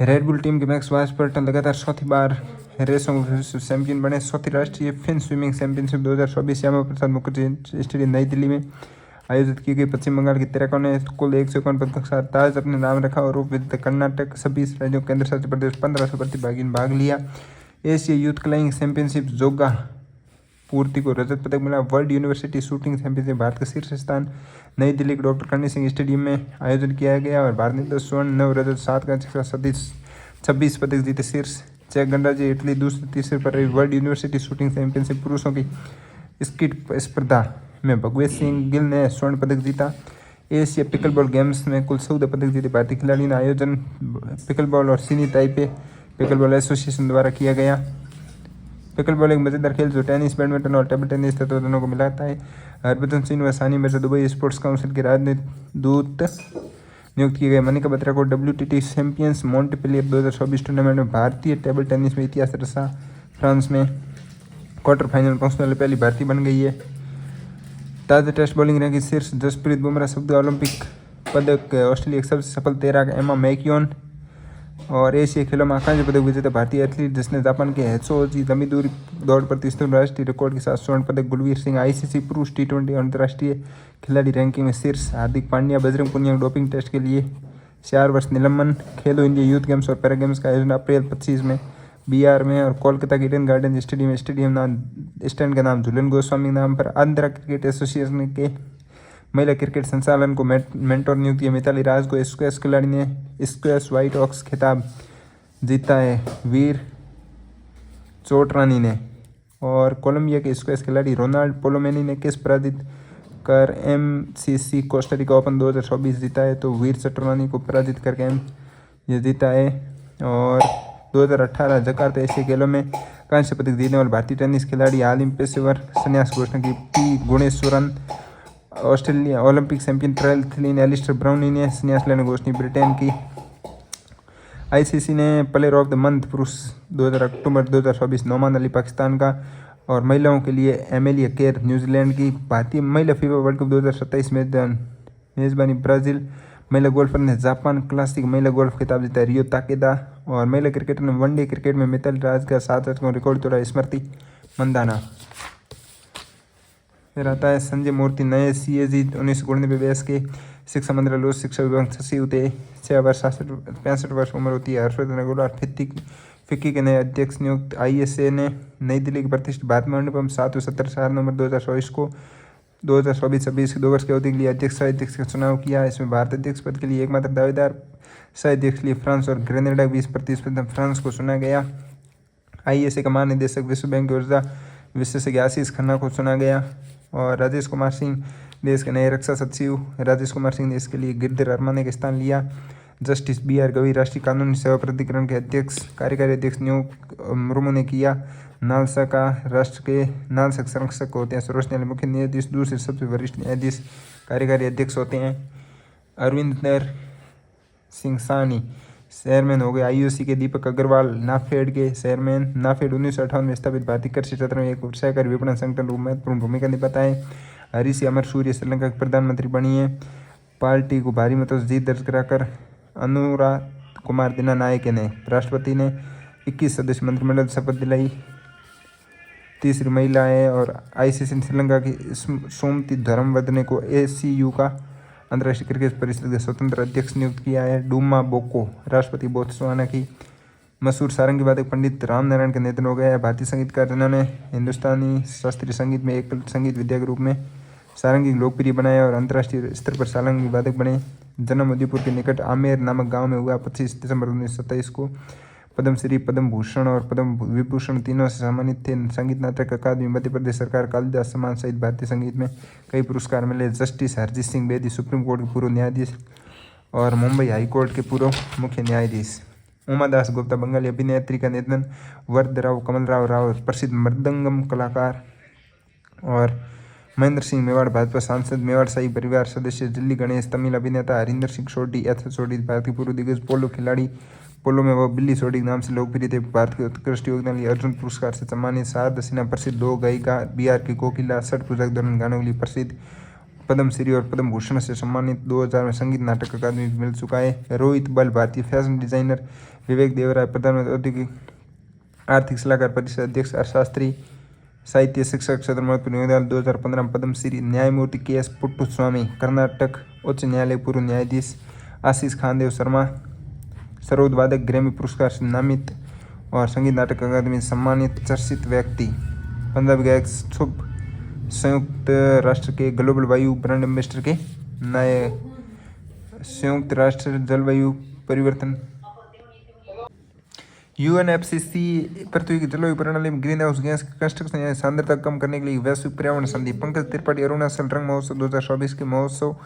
रेडबुल टीम के मैक्स वाइसबर्टन लगातार चौथी बार रेसों विश्व चैंपियन बने। चौथी राष्ट्रीय fin swimming championship 2024 Shyama Prasad Mukherjee stadium नई दिल्ली में आयोजित की गई। पश्चिम बंगाल की तैराकों ने कुल 151 पदकों के साथ ताज अपने नाम रखा और उप विजेता कर्नाटक 26 राज्यों केंद्र शासित प्रदेश 1500 प्रतिभागी ने भाग लिया। एशिया यूथ क्लाइंग चैंपियनशिप जोगा पूर्ति को रजत पदक मिला। World university shooting championship Bharat का शीर्ष स्थान नई दिल्ली के डॉक्टर करणी सिंह स्टेडियम में आयोजन किया गया और भारत ने 10 स्वर्ण 9 रजत 7 कांस्य सहित 26 पदक जीते। शीर्ष चेक गणराज्य इटली दूसरे तीसरे पर रही। वर्ल्ड यूनिवर्सिटी शूटिंग चैंपियनशिप पुरुषों की स्किट स्पर्धा में भगवत सिंह गिल ने स्वर्ण पदक जीता। एशिया पिकलबॉल गेम्स में कुल 14 पदक जीते भारतीय खिलाड़ी ने। आयोजन पिकलबॉल और चीनी ताइपे पिकलबॉल एसोसिएशन द्वारा किया गया। पिकलबॉल एक मजेदार खेल जो टेनिस बैडमिंटन और टेबल टेनिस तत्वों को मिलाता है। हरभजन सिंह व Sania Mirza Dubai sports council के राजदूत नियुक्त किए गए। मनिका बत्रा को WTT चैंपियंस मॉन्टेपेलियर 2024 टूर्नामेंट में भारतीय टेबल टेनिस में इतिहास रचा। फ्रांस में क्वार्टर फाइनल पहुंचने वाली पहली भारतीय बन गई है। ताज़ा टेस्ट बॉलिंग रैंकिंग शीर्ष जसप्रीत बुमराह शब्द ओलंपिक पदक ऑस्ट्रेलिया के सबसे सफल तैराक एमा मैक्यून और एशियाई खेलों में कांस्य पदक विजेता भारतीय एथलीट जिसने जापान के हेत्सुओजी लंबी दूरी दौड़ प्रतिस्पर्धा राष्ट्रीय रिकॉर्ड के साथ स्वर्ण पदक। गुलवीर सिंह ICC पुरुष T20 अंतर्राष्ट्रीय खिलाड़ी रैंकिंग में शीर्ष। हार्दिक पांड्या बजरंग पुनिया डोपिंग टेस्ट के लिए 4 वर्ष निलंबन। खेलो इंडिया यूथ गेम्स और पैरा गेम्स का आयोजन अप्रैल 25 में BR में और कोलकाता के ईडन गार्डन स्टेडियम नाम स्टैंड का नाम झूलन गोस्वामी नाम पर। आंध्रा क्रिकेट एसोसिएशन के महिला क्रिकेट संचालन को मेंटोर नियुक्त किया। मिताली राज को स्क्वैश खिलाड़ी ने स्क्वैश व्हाइट ऑक्स खिताब जीता है वीर चोटरानी ने। और कोलंबिया के स्क्वैश खिलाड़ी रोनाल्ड पोलोमेनी ने किस पराजित कर MCC कोस्टारिका ओपन 2024 जीता है तो वीर चोटरानी को पराजित करके ये जीता है। और 2018 जकार्ता एशियाई खेलों में कांस्य पदक जीतने वाले भारतीय टेनिस खिलाड़ी हाल ही पेशेवर संन्यास घोषणा की P Gunneswaran. Australia Olympic champion triathlete Alistair Brownlee ने संन्यास लेने घोषणा ब्रिटेन की। ICC ने प्लेयर ऑफ द मंथ पुरुष 2000 अक्टूबर 2024 नोमान अली पाकिस्तान का और महिलाओं के लिए एमेलिया केर न्यूजीलैंड की। भारतीय महिला फीफा वर्ल्ड कप 2027 मेजबानी ब्राजील। महिला गोल्फर ने जापान क्लासिक महिला गोल्फ खिताब जीता रियो ताकेदा। और महिला क्रिकेटर ने वनडे क्रिकेट में मिताली राज का 7 रन रिकॉर्ड तोड़ा स्मृति मंदाना। फिर आता है संजय मूर्ति नए CAG 1992 BS के शिक्षा मंत्री लोक शिक्षा विभाग सचिव थे। 6 वर्ष 65 वर्ष उम्र होती है। हर्षवर्धन अग्रवाल फिक्की के नए अध्यक्ष नियुक्त। ISA ने नई दिल्ली के प्रतिष्ठित भारत मंडपम 7 व 17 4 नवंबर 2024 को 2024-26 के 2 वर्ष की अवधि के लिए अध्यक्ष सह अध्यक्ष का चुनाव किया। इसमें भारत अध्यक्ष पद के लिए एकमात्र दावेदार सह अध्यक्ष के लिए फ्रांस और ग्रेनेडा 20% फ्रांस को चुना गया। ISA का महानिदेशक विश्व बैंक के ऊर्जा विशेषज्ञ आशीष खन्ना को चुना गया। और राजेश कुमार सिंह देश के नए रक्षा सचिव। राजेश कुमार सिंह ने इसके लिए गिरधर अरमाने का स्थान लिया। जस्टिस BR गवई राष्ट्रीय कानूनी सेवा प्राधिकरण के अध्यक्ष कार्यकारी अध्यक्ष नियुक्त मुर्मू ने किया। नालसा का राष्ट्र के नालसा संरक्षक होते हैं। सर्वोच्च न्यायालय मुख्य न्यायाधीश, दूसरे सबसे वरिष्ठ न्यायाधीश, कार्यकारी अध्यक्ष होते हैं। अरविंदर सिंह साहनी चेयरमैन हो गए। आईओसी के दीपक अग्रवाल नाफेड के चेयरमैन। नाफेड 1958 में स्थापित भारतीय कृषि क्षेत्र में एक सहकारी विपणन संगठन रूप में महत्वपूर्ण भूमिका निभाता है। हरीश अमर सूर्य श्रीलंका के प्रधानमंत्री बनी है। पार्टी को भारी मतों से जीत दर्ज कराकर अनुराग कुमार दिनानायक ने राष्ट्रपति ने 21 सदस्य मंत्रिमंडल शपथ दिलाई। तीसरी महिला है। और आईसीसी ने श्रीलंका की सोमती धर्मवर्धने को एसीयू का अंतर्राष्ट्रीय क्रिकेट परिषद के स्वतंत्र अध्यक्ष नियुक्त किया है। डूमा बोको राष्ट्रपति बोत्सवाना की। मशहूर सारंगी वादक पंडित राम नारायण का निधन हो गया है। भारतीय संगीतकार जिन्होंने हिंदुस्तानी शास्त्रीय संगीत में एक संगीत विद्या के रूप में सारंगी लोकप्रिय बनाया और अंतर्राष्ट्रीय स्तर पर सारंगी वादक बने। जन्म उदयपुर के निकट आमेर नामक गांव में हुआ। 25 दिसंबर 1927 को पद्मश्री, पद्म भूषण और पद्म विभूषण तीनों से सम्मानित थे। संगीत नाटक अकादमी, मध्य प्रदेश सरकार, कालिदास सम्मान सहित भारतीय संगीत में कई पुरस्कार मिले। Justice Harjeet Singh Bedi supreme court के पूर्व न्यायाधीश और मुंबई हाई कोर्ट के पूर्व मुख्य न्यायाधीश। उमा दास गुप्ता बंगाली अभिनेत्री का निधन। वरदराव कमलराव राव प्रसिद्ध मृदंगम कलाकार। और महेंद्र सिंह मेवाड़ भाजपा सांसद, मेवाड़ शाही परिवार सदस्य। दिल्ली गणेश तमिल अभिनेता। हरिंदर सिंह सोढी एथलेट सोढी भारत के पूर्व दिग्गज पोलो खिलाड़ी। पोलो में वह बिल्ली सोढी के नाम से लोकप्रिय थे। भारत के उत्कृष्ट योगदान लिए अर्जुन पुरस्कार से सम्मानित। शारदा सिन्हा प्रसिद्ध लोक गायिका, बिहार की कोकिला। छठ पूजा के दौरान गानों के लिए प्रसिद्ध। पद्मश्री और पद्म भूषण से सम्मानित। 2000 में संगीत नाटक अकादमी मिल चुका है। रोहित बल भारतीय फैशन डिजाइनर। विवेक देवराय प्रधानमंत्री औद्योगिक आर्थिक सलाहकार परिषद अध्यक्ष। अर्थशास्त्री, साहित्य शिक्षक क्षेत्र में महत्वपूर्ण योगदान। 2015 में पद्मश्री। न्यायमूर्ति के.एस. पुट्टुस्वामी कर्नाटक उच्च न्यायालय पूर्व न्यायाधीश। आशीष खानदेव शर्मा सरोद वादक, ग्रैमी पुरस्कार से नामित और संगीत नाटक अकादमी सम्मानित चर्चित व्यक्ति। पंजाबी गायक शुभ संयुक्त राष्ट्र के ग्लोबल वायु ब्रांड एम्बेसडर के नए। संयुक्त राष्ट्र जलवायु परिवर्तन यूएनएफसीसी पृथ्वी की जलवायु प्रणाली में ग्रीन हाउस गैस कंस्ट्रक्शन या सांद्रता कम करने के लिए वैश्विक पर्यावरण संधि। पंकज त्रिपाठी अरुणाचल रंग महोत्सव 2024 के महोत्सव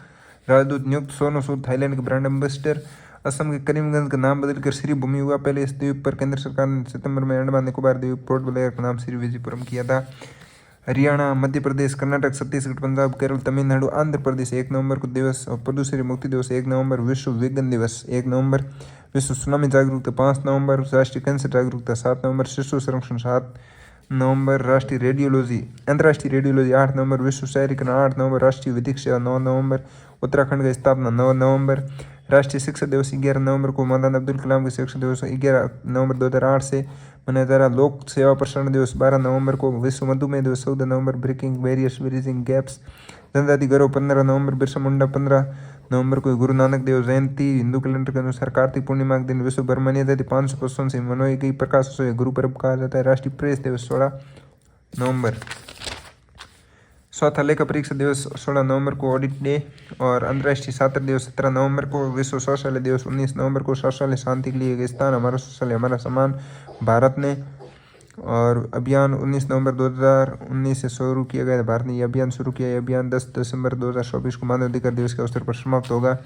राजदूत नियुक्त। सोनू सूद थाईलैंड के ब्रांड एम्बेसडर। असम के करीमगंज का नाम बदलकर श्री भूमि हुआ। पहले इस द्वीप पर केंद्र सरकार ने सितंबर में अंडमान निकोबार द्वीप पोर्ट ब्लेयर का नाम श्री विजयपुरम किया था। हरियाणा, मध्य प्रदेश, कर्नाटक, छत्तीसगढ़, पंजाब, केरल, तमिलनाडु, आंध्र प्रदेश 1 नवंबर को दिवस। और प्रदूषण मुक्ति दिवस 1 नवंबर। विश्व विघन दिवस 1 नवंबर। विश्व सुनामी जागरूकता 5 नवंबर। राष्ट्रीय कैंसर जागरूकता 7 नवंबर। शिशु संरक्षण 7 नवंबर। राष्ट्रीय रेडियोलॉजी अंतर्राष्ट्रीय रेडियोलॉजी 8 नवंबर। विश्व शहरीकरण 8 नवंबर। राष्ट्रीय विधिक सेवा 9 नवंबर। उत्तराखंड की स्थापना 9 नवंबर। राष्ट्रीय शिक्षक दिवस 11 नवंबर को। मौलाना अब्दुल कलाम के शिक्षक दिवस 11 नवंबर 2008 से मनाया जा रहा। लोक सेवा प्रसारण दिवस 12 नवंबर को। विश्व मधुमेह दिवस 14 नवंबर। ब्रेकिंग बैरियर्स ब्रिजिंग गैप्स जनजाति गौरव 15 नवंबर। बिरसा मुंडा 15 नवंबर को। गुरु नानक देव जयंती हिंदू कैलेंडर के अनुसार कार्तिक पूर्णिमा के दिन विश्व भर मनाई जाती। 500 वर्षों से मनाई गई प्रकाश उत्सव गुरु पर्व कहा जाता है। राष्ट्रीय प्रेस दिवस 16 नवंबर। चौथा लेखा परीक्षा दिवस 16 नवंबर को। Audit day. और अंतर्राष्ट्रीय छात्र दिवस 17 नवंबर को। विश्व शौचालय दिवस 19 नवंबर को। शौचालय शांति के लिए एक स्थान, हमारा शौचालय हमारा सम्मान भारत ने। और अभियान 19 नवंबर 2019 से शुरू किया गया। भारत ने यह अभियान शुरू किया। यह अभियान 10 दिसंबर 2024 को मानवाधिकार दिवस के अवसर पर समाप्त होगा।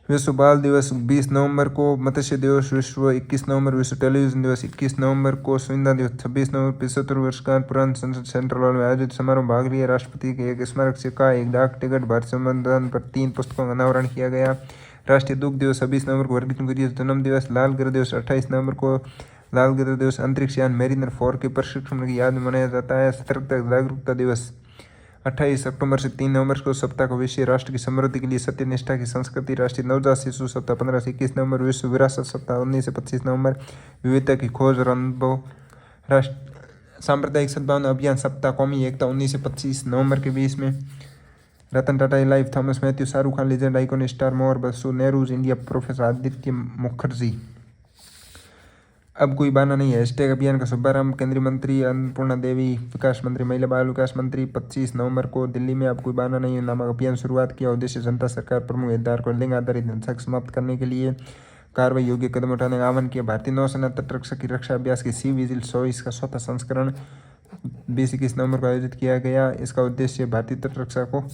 विश्व बाल दिवस 20 नवंबर को। मत्स्य दिवस विश्व 21 नवंबर। विश्व टेलीविजन दिवस 21 नवंबर को। संविधान दिवस 26 नवंबर। 75 वर्षगांठ पुरानी संसद सेंट्रल हॉल में आयोजित समारोह भाग लिया। राष्ट्रपति के एक स्मारक सिक्का, एक डाक टिकट, भारतीय संविधान पर 3 पुस्तकों का अनावरण किया गया। राष्ट्रीय दुग्ध दिवस 26 नवंबर को। वर्गीकृत जन्म दिवस। लाल ग्रह दिवस 28 नवंबर को। लाल ग्रह दिवस अंतरिक्ष यान मेरिनर 4 के प्रशिक्षण की याद में मनाया जाता है। सतर्कता जागरूकता दिवस 28 अक्टूबर से 3 नवंबर को। सप्ताह का विषय राष्ट्र की समृद्धि के लिए सत्यनिष्ठा की संस्कृति। राष्ट्रीय नवजात शिशु सप्ताह 15 से 21 नवंबर। विश्व विरासत सप्ताह 19 से 25 नवंबर। विविधता की खोज और अनुभव। राष्ट्र सांप्रदायिक सद्भावना अभियान सप्ताह कौमी एकता 19 से 25 नवंबर के बीच में। Ratan Tata life, Thomas Mathew, Shahrukh Khan legend icon star, मोर बसु, नेहरूज इंडिया, प्रोफेसर आदित्य मुखर्जी। अब कोई बहाना नहीं है। हैशटैग अभियान का शुभारंभ केंद्रीय मंत्री अन्नपूर्णा देवी, विकास मंत्री, महिला बाल विकास मंत्री। 25 नवंबर को दिल्ली में अब कोई बहाना नहीं है नामक अभियान शुरुआत किया। उद्देश्य जनता सरकार प्रमुख हितधारकों को लिंग आधारित हिंसा समाप्त करने के लिए कार्रवाई योग्य कदम उठाने का आह्वान किया। भारतीय नौसेना तटरक्षक की रक्षा अभ्यास की सी विजिल 24 का चौथा संस्करण 20-21 नवंबर को आयोजित किया गया। इसका उद्देश्य भारतीय तटरक्षा को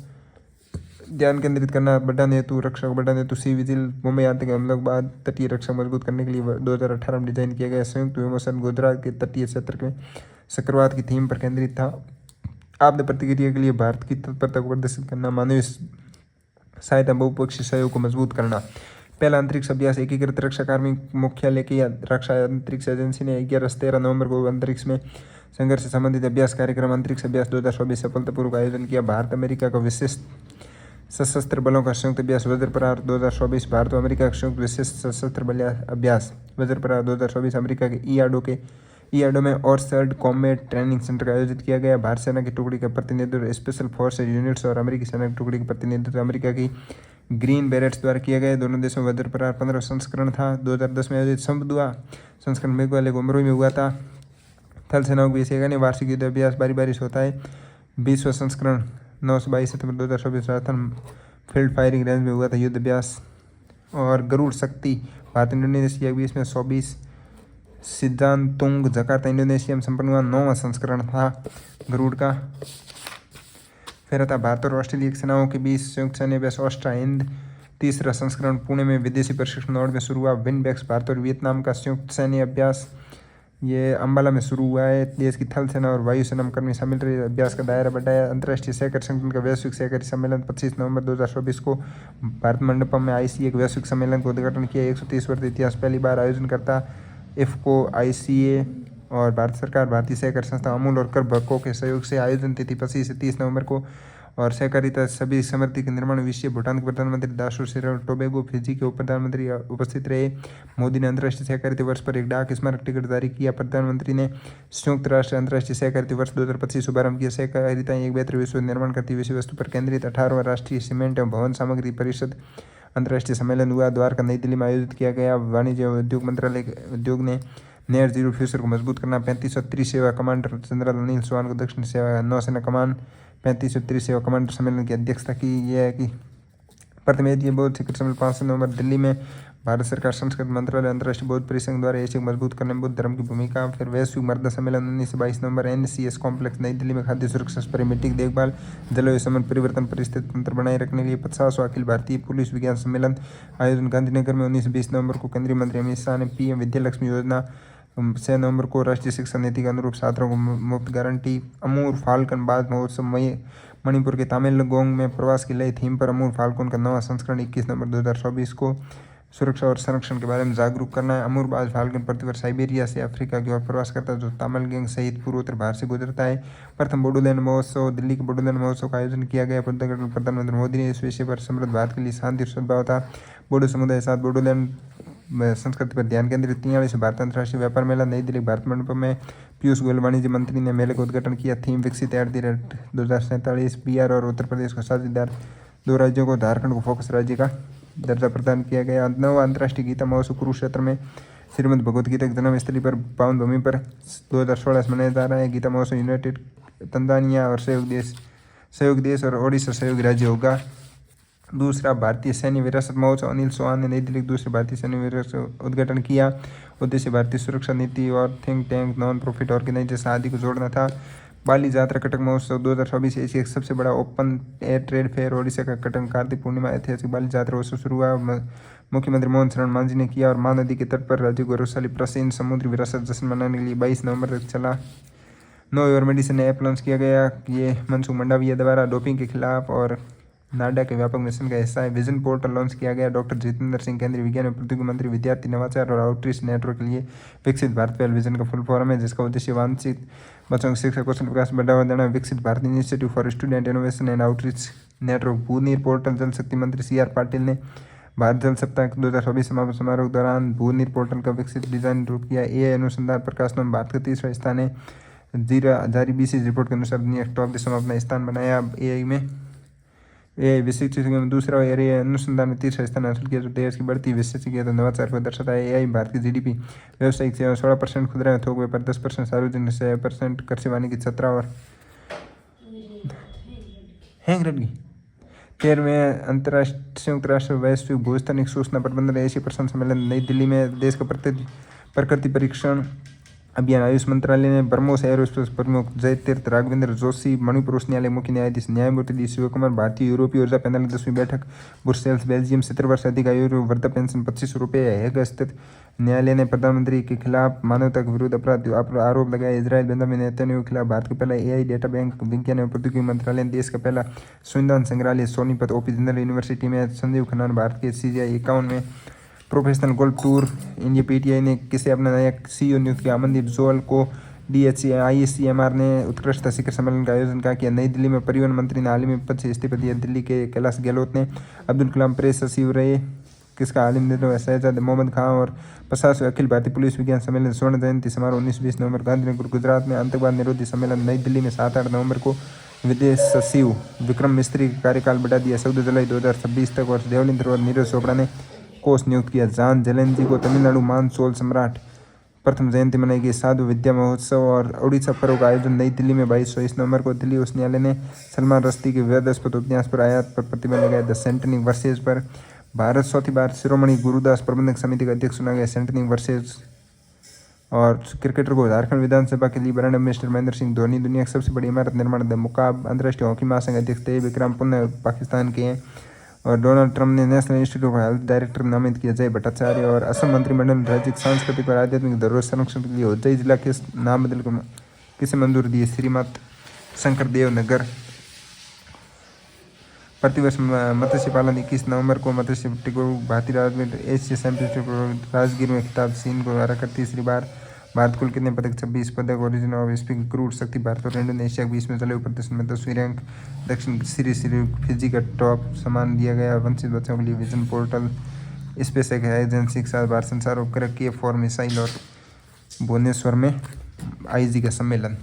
ध्यान केंद्रित करना, बढ़ाने हेतु रक्षा को बढ़ाने हेतु सी विजिल मुंबई आतंकी हमलों के बाद तटीय रक्षा मजबूत करने के लिए 2018 में डिजाइन किया गया संयुक्त व्योमोशन गोधरा के तटीय क्षेत्र में चक्रवात की थीम पर केंद्रित था। आपदा प्रतिक्रिया के लिए भारत की तत्परता को प्रदर्शित करना, मानवीय सहायता, बहुपक्षीय सहयोग को मजबूत करना। पहला अंतरिक्ष अभ्यास एकीकृत रक्षा कार्मिक मुख्यालय की रक्षा अंतरिक्ष एजेंसी ने 11 से 13 नवंबर को अंतरिक्ष में संघर्ष से संबंधित अभ्यास कार्यक्रम अंतरिक्ष अभ्यास 2024 सफलतापूर्वक आयोजन किया। भारत अमेरिका का विशिष्ट सशस्त्र बलों का संयुक्त अभ्यास वज्र प्रहार 2024। भारत और अमेरिका का संयुक्त विशेष सशस्त्र बल अभ्यास वज्र प्रहार 2024 अमेरिका के ईआरडो में ऑर्सर्ड कॉम्बैट ट्रेनिंग सेंटर का आयोजित किया गया। भारत सेना की टुकड़ी का प्रतिनिधित्व स्पेशल फोर्सेज यूनिट्स और अमेरिकी सेना की टुकड़ी का प्रतिनिधित्व अमेरिका की ग्रीन बैरेट्स द्वारा किया गया। दोनों देशों में वज्र प्रहार 15 संस्करण था। 2010 में आयोजित संबुआ संस्करण मेघालय को अमरोही में हुआ था। थल सेनाओं के बीच एक अन्य वार्षिक युद्ध अभ्यास बारी से होता है। 20वां संस्करण 9 से 22 सितंबर 2024 राजस्थान फील्ड फायरिंग रेंज में हुआ था युद्ध अभ्यास। और गरुड़ शक्ति भारत इंडोनेशिया के बीच में 24 सिद्धांतुंग जकार्ता इंडोनेशिया में संपन्न हुआ 9वां संस्करण था गरुड़ का। फिर था भारत और ऑस्ट्रेलिया की सेनाओं के बीच संयुक्त सैन्य अभ्यास ऑस्ट्रा हिंद 3रा संस्करण पुणे में विदेशी प्रशिक्षण नोड में शुरू हुआ। विनबैक्स भारत और वियतनाम का संयुक्त सैन्य अभ्यास ये अम्बाला में शुरू हुआ है। देश की थल सेना और वायु सेना में कर्मी शामिल रहे। अभ्यास का दायरा बढ़ाया। अंतर्राष्ट्रीय सहकारी संगठन का वैश्विक सहकारी सम्मेलन 25 नवंबर 2024 को भारत मंडपम में ICA के वैश्विक सम्मेलन का उद्घाटन किया। 130 वर्ष इतिहास पहली बार आयोजन करता इफ्को ICA और भारत सरकार भारतीय सहकारी संस्था अमूल और कर भक्को के सहयोग से आयोजन तिथि 25 से 30 नवंबर को। और सहकारिता सभी समृद्धि के निर्माण विषय भूटान के प्रधानमंत्री दाशो सिरिल टोबैगो, फिजी के उप प्रधानमंत्री उपस्थित रहे। मोदी ने अंतर्राष्ट्रीय सहकारिता वर्ष पर एक डाक स्मारक टिकट जारी किया। प्रधानमंत्री ने संयुक्त राष्ट्र अंतर्राष्ट्रीय सहकारिता वर्ष 2025 शुभारंभ किया। सहकारिता एक बेहतर विश्व निर्माण करती विषय वस्तु पर केंद्रित 18वां राष्ट्रीय सीमेंट एवं भवन सामग्री परिषद अंतर्राष्ट्रीय सम्मेलन हुआ। द्वारका नई दिल्ली में आयोजित किया गया। वाणिज्य एवं उद्योग मंत्रालय उद्योग ने नेट जीरो फ्यूचर को मजबूत करना। 35 सेवा कमांडर जनरल अनिल चौहान को दक्षिण सेवा नौसेना कमान 35 सेवा कमांडर सम्मेलन की अध्यक्षता की। यह है कि प्रतिनिधि बौद्ध शिखर सम्मेलन 5 नवंबर दिल्ली में भारत सरकार संस्कृति मंत्रालय अंतर्राष्ट्रीय बौद्ध परिसंघ द्वारा एशिया को मजबूत करने में बुद्ध धर्म की भूमिका। फिर वैश्विक मर्दा सम्मेलन 19 से 22 नवंबर NCS कॉम्प्लेक्स नई दिल्ली में खाद्य सुरक्षा पर मिट्टी की देखभाल जलवायु संबंध परिवर्तन परिस्थिति तंत्र बनाए रखने के लिए 50वां अखिल भारतीय पुलिस विज्ञान सम्मेलन आयोजन गांधीनगर में 19 से 20 नवंबर को। केंद्रीय मंत्री अमित शाह ने PM विद्यालक्ष्मी योजना 6 नवंबर को राष्ट्रीय शिक्षा नीति के अनुरूप छात्रों को मुफ्त गारंटी। अमूर फाल्कन बाघ महोत्सव मणिपुर के तमेंगलोंग में प्रवास की नई थीम पर अमूर फाल्कन का 9वां संस्करण 21 नवंबर 2024 को। सुरक्षा और संरक्षण के बारे में जागरूक करना है। अमूर बाज फाल्कन प्रतिवर्ष साइबेरिया से अफ्रीका की ओर प्रवास करता है जो तमेंगलोंग सहित पूर्वोत्तर भारत से गुजरता है। प्रथम बोडोलैंड महोत्सव दिल्ली के बोडोलैंड महोत्सव का आयोजन किया गया। प्रधानमंत्री मोदी ने इस विषय पर समृद्ध भारत के लिए शांति और सद्भाव था बोडो समुदाय के साथ बोडोलैंड संस्कृति पर ध्यान केंद्रित। 43 भारत अंतर्राष्ट्रीय व्यापार मेला नई दिल्ली भारत मंडपम में पीयूष गोयल वाणिज्य मंत्री ने मेले का उद्घाटन किया। थीम विकसित @ 2047 बिहार और उत्तर प्रदेश को साझेदार 2 राज्यों को झारखंड को फोकस राज्य का दर्जा प्रदान किया गया। 9वां अंतर्राष्ट्रीय गीता महोत्सव कुरुक्षेत्र में श्रीमद् भगवद गीता की जन्मस्थली पर पावन भूमि पर 2016 से मनाया जा रहा है। गीता महोत्सव यूनाइटेड तंजानिया और सहयोग देश और ओडिशा सहयोगी राज्य होगा। दूसरा भारतीय सैन्य विरासत महोत्सव अनिल चौहान ने नई दिल्ली के दूसरे भारतीय सैन्य विरासत उद्घाटन किया। उद्देश्य भारतीय सुरक्षा नीति और think tank non profit organisation आदि को जोड़ना था। बाली यात्रा कटक महोत्सव 2024 एशिया का सबसे बड़ा open air trade fair Odisha का कटक कार्तिक पूर्णिमा ऐतिहासिक बाली यात्रा उत्सव शुरू हुआ। मुख्यमंत्री मोहन चरण मांझी ने किया और महानदी के तट पर राज्य गौरवशाली प्राचीन समुद्री विरासत जश्न मनाने के लिए 22 नवंबर तक चला। Know your medicine app launch किया गया। ये मनसुख मंडाविया द्वारा डोपिंग के खिलाफ और नाडा के व्यापक मिशन का हिस्सा है। विजन पोर्टल लॉन्च किया गया। डॉक्टर जितेंद्र सिंह केंद्रीय विज्ञान एवं प्रौद्योगिकी मंत्री विद्यार्थी नवाचार और आउटरीच नेटवर्क के लिए विकसित भारत पहल विजन का फुल फॉर्म है जिसका उद्देश्य वांछित बच्चों की शिक्षा कौशल विकास बढ़ावा देना। Viksit Bharat initiative for student innovation and outreach network. Bhuneer portal Jal Shakti मंत्री CR पाटिल ने भारत जल सप्ताह 2024 समापन समारोह के दौरान भूनीर पोर्टल का विकसित डिजाइन रूप किया। AI अनुसंधान प्रकाशन में भारत का 3रा स्थान है। जारी BCG रिपोर्ट के अनुसार दुनिया के टॉप देशों में अपना स्थान बनाया। AI में विशिष्ट में दूसरा एरिया अनुसंधान में 3रा स्थान हासिल किया जो देश की बढ़ती विशेषज्ञता नवाचार को दर्शाता है। AI भारत की GDP व्यावसायिक सेवा 16%, खुदरा थोक व्यापार 10%, सार्वजनिक 6%, कृषि वानिकी 17 और हैंग रट गई। 13वें अंतर्राष्ट्रीय संयुक्त राष्ट्र वैश्विक भूस्थानिक सूचना प्रबंधन एशिया प्रशांत सम्मेलन नई दिल्ली में देश का प्रकृति परीक्षण अभियान। आयुष मंत्रालय ने ब्रह्मोस एरोस्पेस प्रमुख जयतीर्थ राघवेंद्र जोशी, मणिपुर उच्च न्यायालय मुख्य न्यायाधीश न्यायमूर्ति डी शिवकुमार, भारतीय यूरोपीय ऊर्जा पैनल 10वीं बैठक ब्रुसेल्स बेल्जियम। 70 वर्ष से अधिक आयु वृद्धा पेंशन 25 रुपये। हेग स्थित न्यायालय ने प्रधानमंत्री के खिलाफ मानवता के विरुद्ध अपराध आरोप लगाया। इजरायल बेंजामिन नेतन्याहू के खिलाफ भारत का पहला AI डेटा बैंक। विज्ञान एवं प्रौद्योगिकी मंत्रालय ने देश का पहला संविधान संग्रहालय सोनीपत ओपी जिंदल यूनिवर्सिटी में। संजीव खन्ना ने भारत के CGI 51 में professional golf tour India PTI ने किसे अपना नया CEO नियुक्त किया। अमनदीप जोल को ICMR ने उत्कृष्टता शिखर सम्मेलन का आयोजन किया। नई दिल्ली में परिवहन मंत्री ने हाल ही में पद से इस्तीफा दिया। दिल्ली के कैलाश गहलोत ने अब्दुल कलाम प्रेस सचिव रहे। किसका हाल ही में शहजाद मोहम्मद खां और 50वें अखिल भारतीय पुलिस विज्ञान सम्मेलन स्वर्ण जयंती समारोह 19-20 नवंबर गांधीनगर गुजरात में। आतंकवाद निरोधी सम्मेलन नई दिल्ली में 7-8 नवंबर को। विदेश सचिव विक्रम मिस्त्री का कार्यकाल बढ़ा दिया 14 जुलाई 2026 तक। और देवलिन और नीरज चोपड़ा ने कोष नियुक्त किया। जान जैलेन को तमिलनाडु मानसोल सम्राट प्रथम जयंती मनाई गई। साधु विद्या महोत्सव और उड़ीसा पर्व का आयोजन नई दिल्ली में 22-23 नवंबर को। दिल्ली उच्च न्यायालय ने सलमान रश्दी के विवादास्पद उपन्यास पर आयात पर प्रतिबंध लगाया। द सेंटनिंग वर्सेज पर भारत चौथी बार शिरोमणि गुरुदास प्रबंधक समिति का अध्यक्ष चुना गया। सेंटनिंग वर्सेज और क्रिकेटर को झारखंड विधानसभा के लिए ब्रांड एम्बेसडर महेंद्र सिंह धोनी। दुनिया की सबसे बड़ी इमारत निर्माण मुकाब अंतर्राष्ट्रीय हॉकी महासंघ अध्यक्ष तय विक्रम पुनः पाकिस्तान के हैं। और डोनाल्ड ट्रंप ने national institute of health director नामित किया जय भट्टाचार्य। और असम मंत्रिमंडल राज्य की सांस्कृतिक और आध्यात्मिक धरोहर संरक्षण के लिए उज्जैन जिला के नाम बदल कर किसे मंजूरी दी। श्रीमत शंकरदेव नगर। प्रतिवर्ष मत्स्य पालन 21 नवंबर को मत्स्य टिको भारतीय राज्य एशिया चैंपियनशिप राजगीर में खिताब चीन को हराकर तीसरी बार। भारत कुल कितने पदक 26 पदक। ओरिजिन ऑफ स्पीकिंग क्रूड शक्ति भारत और इंडोनेशिया के बीच में चले प्रदर्शन में 10वीं रैंक। दक्षिण श्री फिजी का टॉप सम्मान दिया गया। वंचित बच्चों के लिए विजन पोर्टल। स्पेस एजेंसी के साथ भारत संचार उपग्रह K4 मिसाइल। और भुवनेश्वर में IG का सम्मेलन।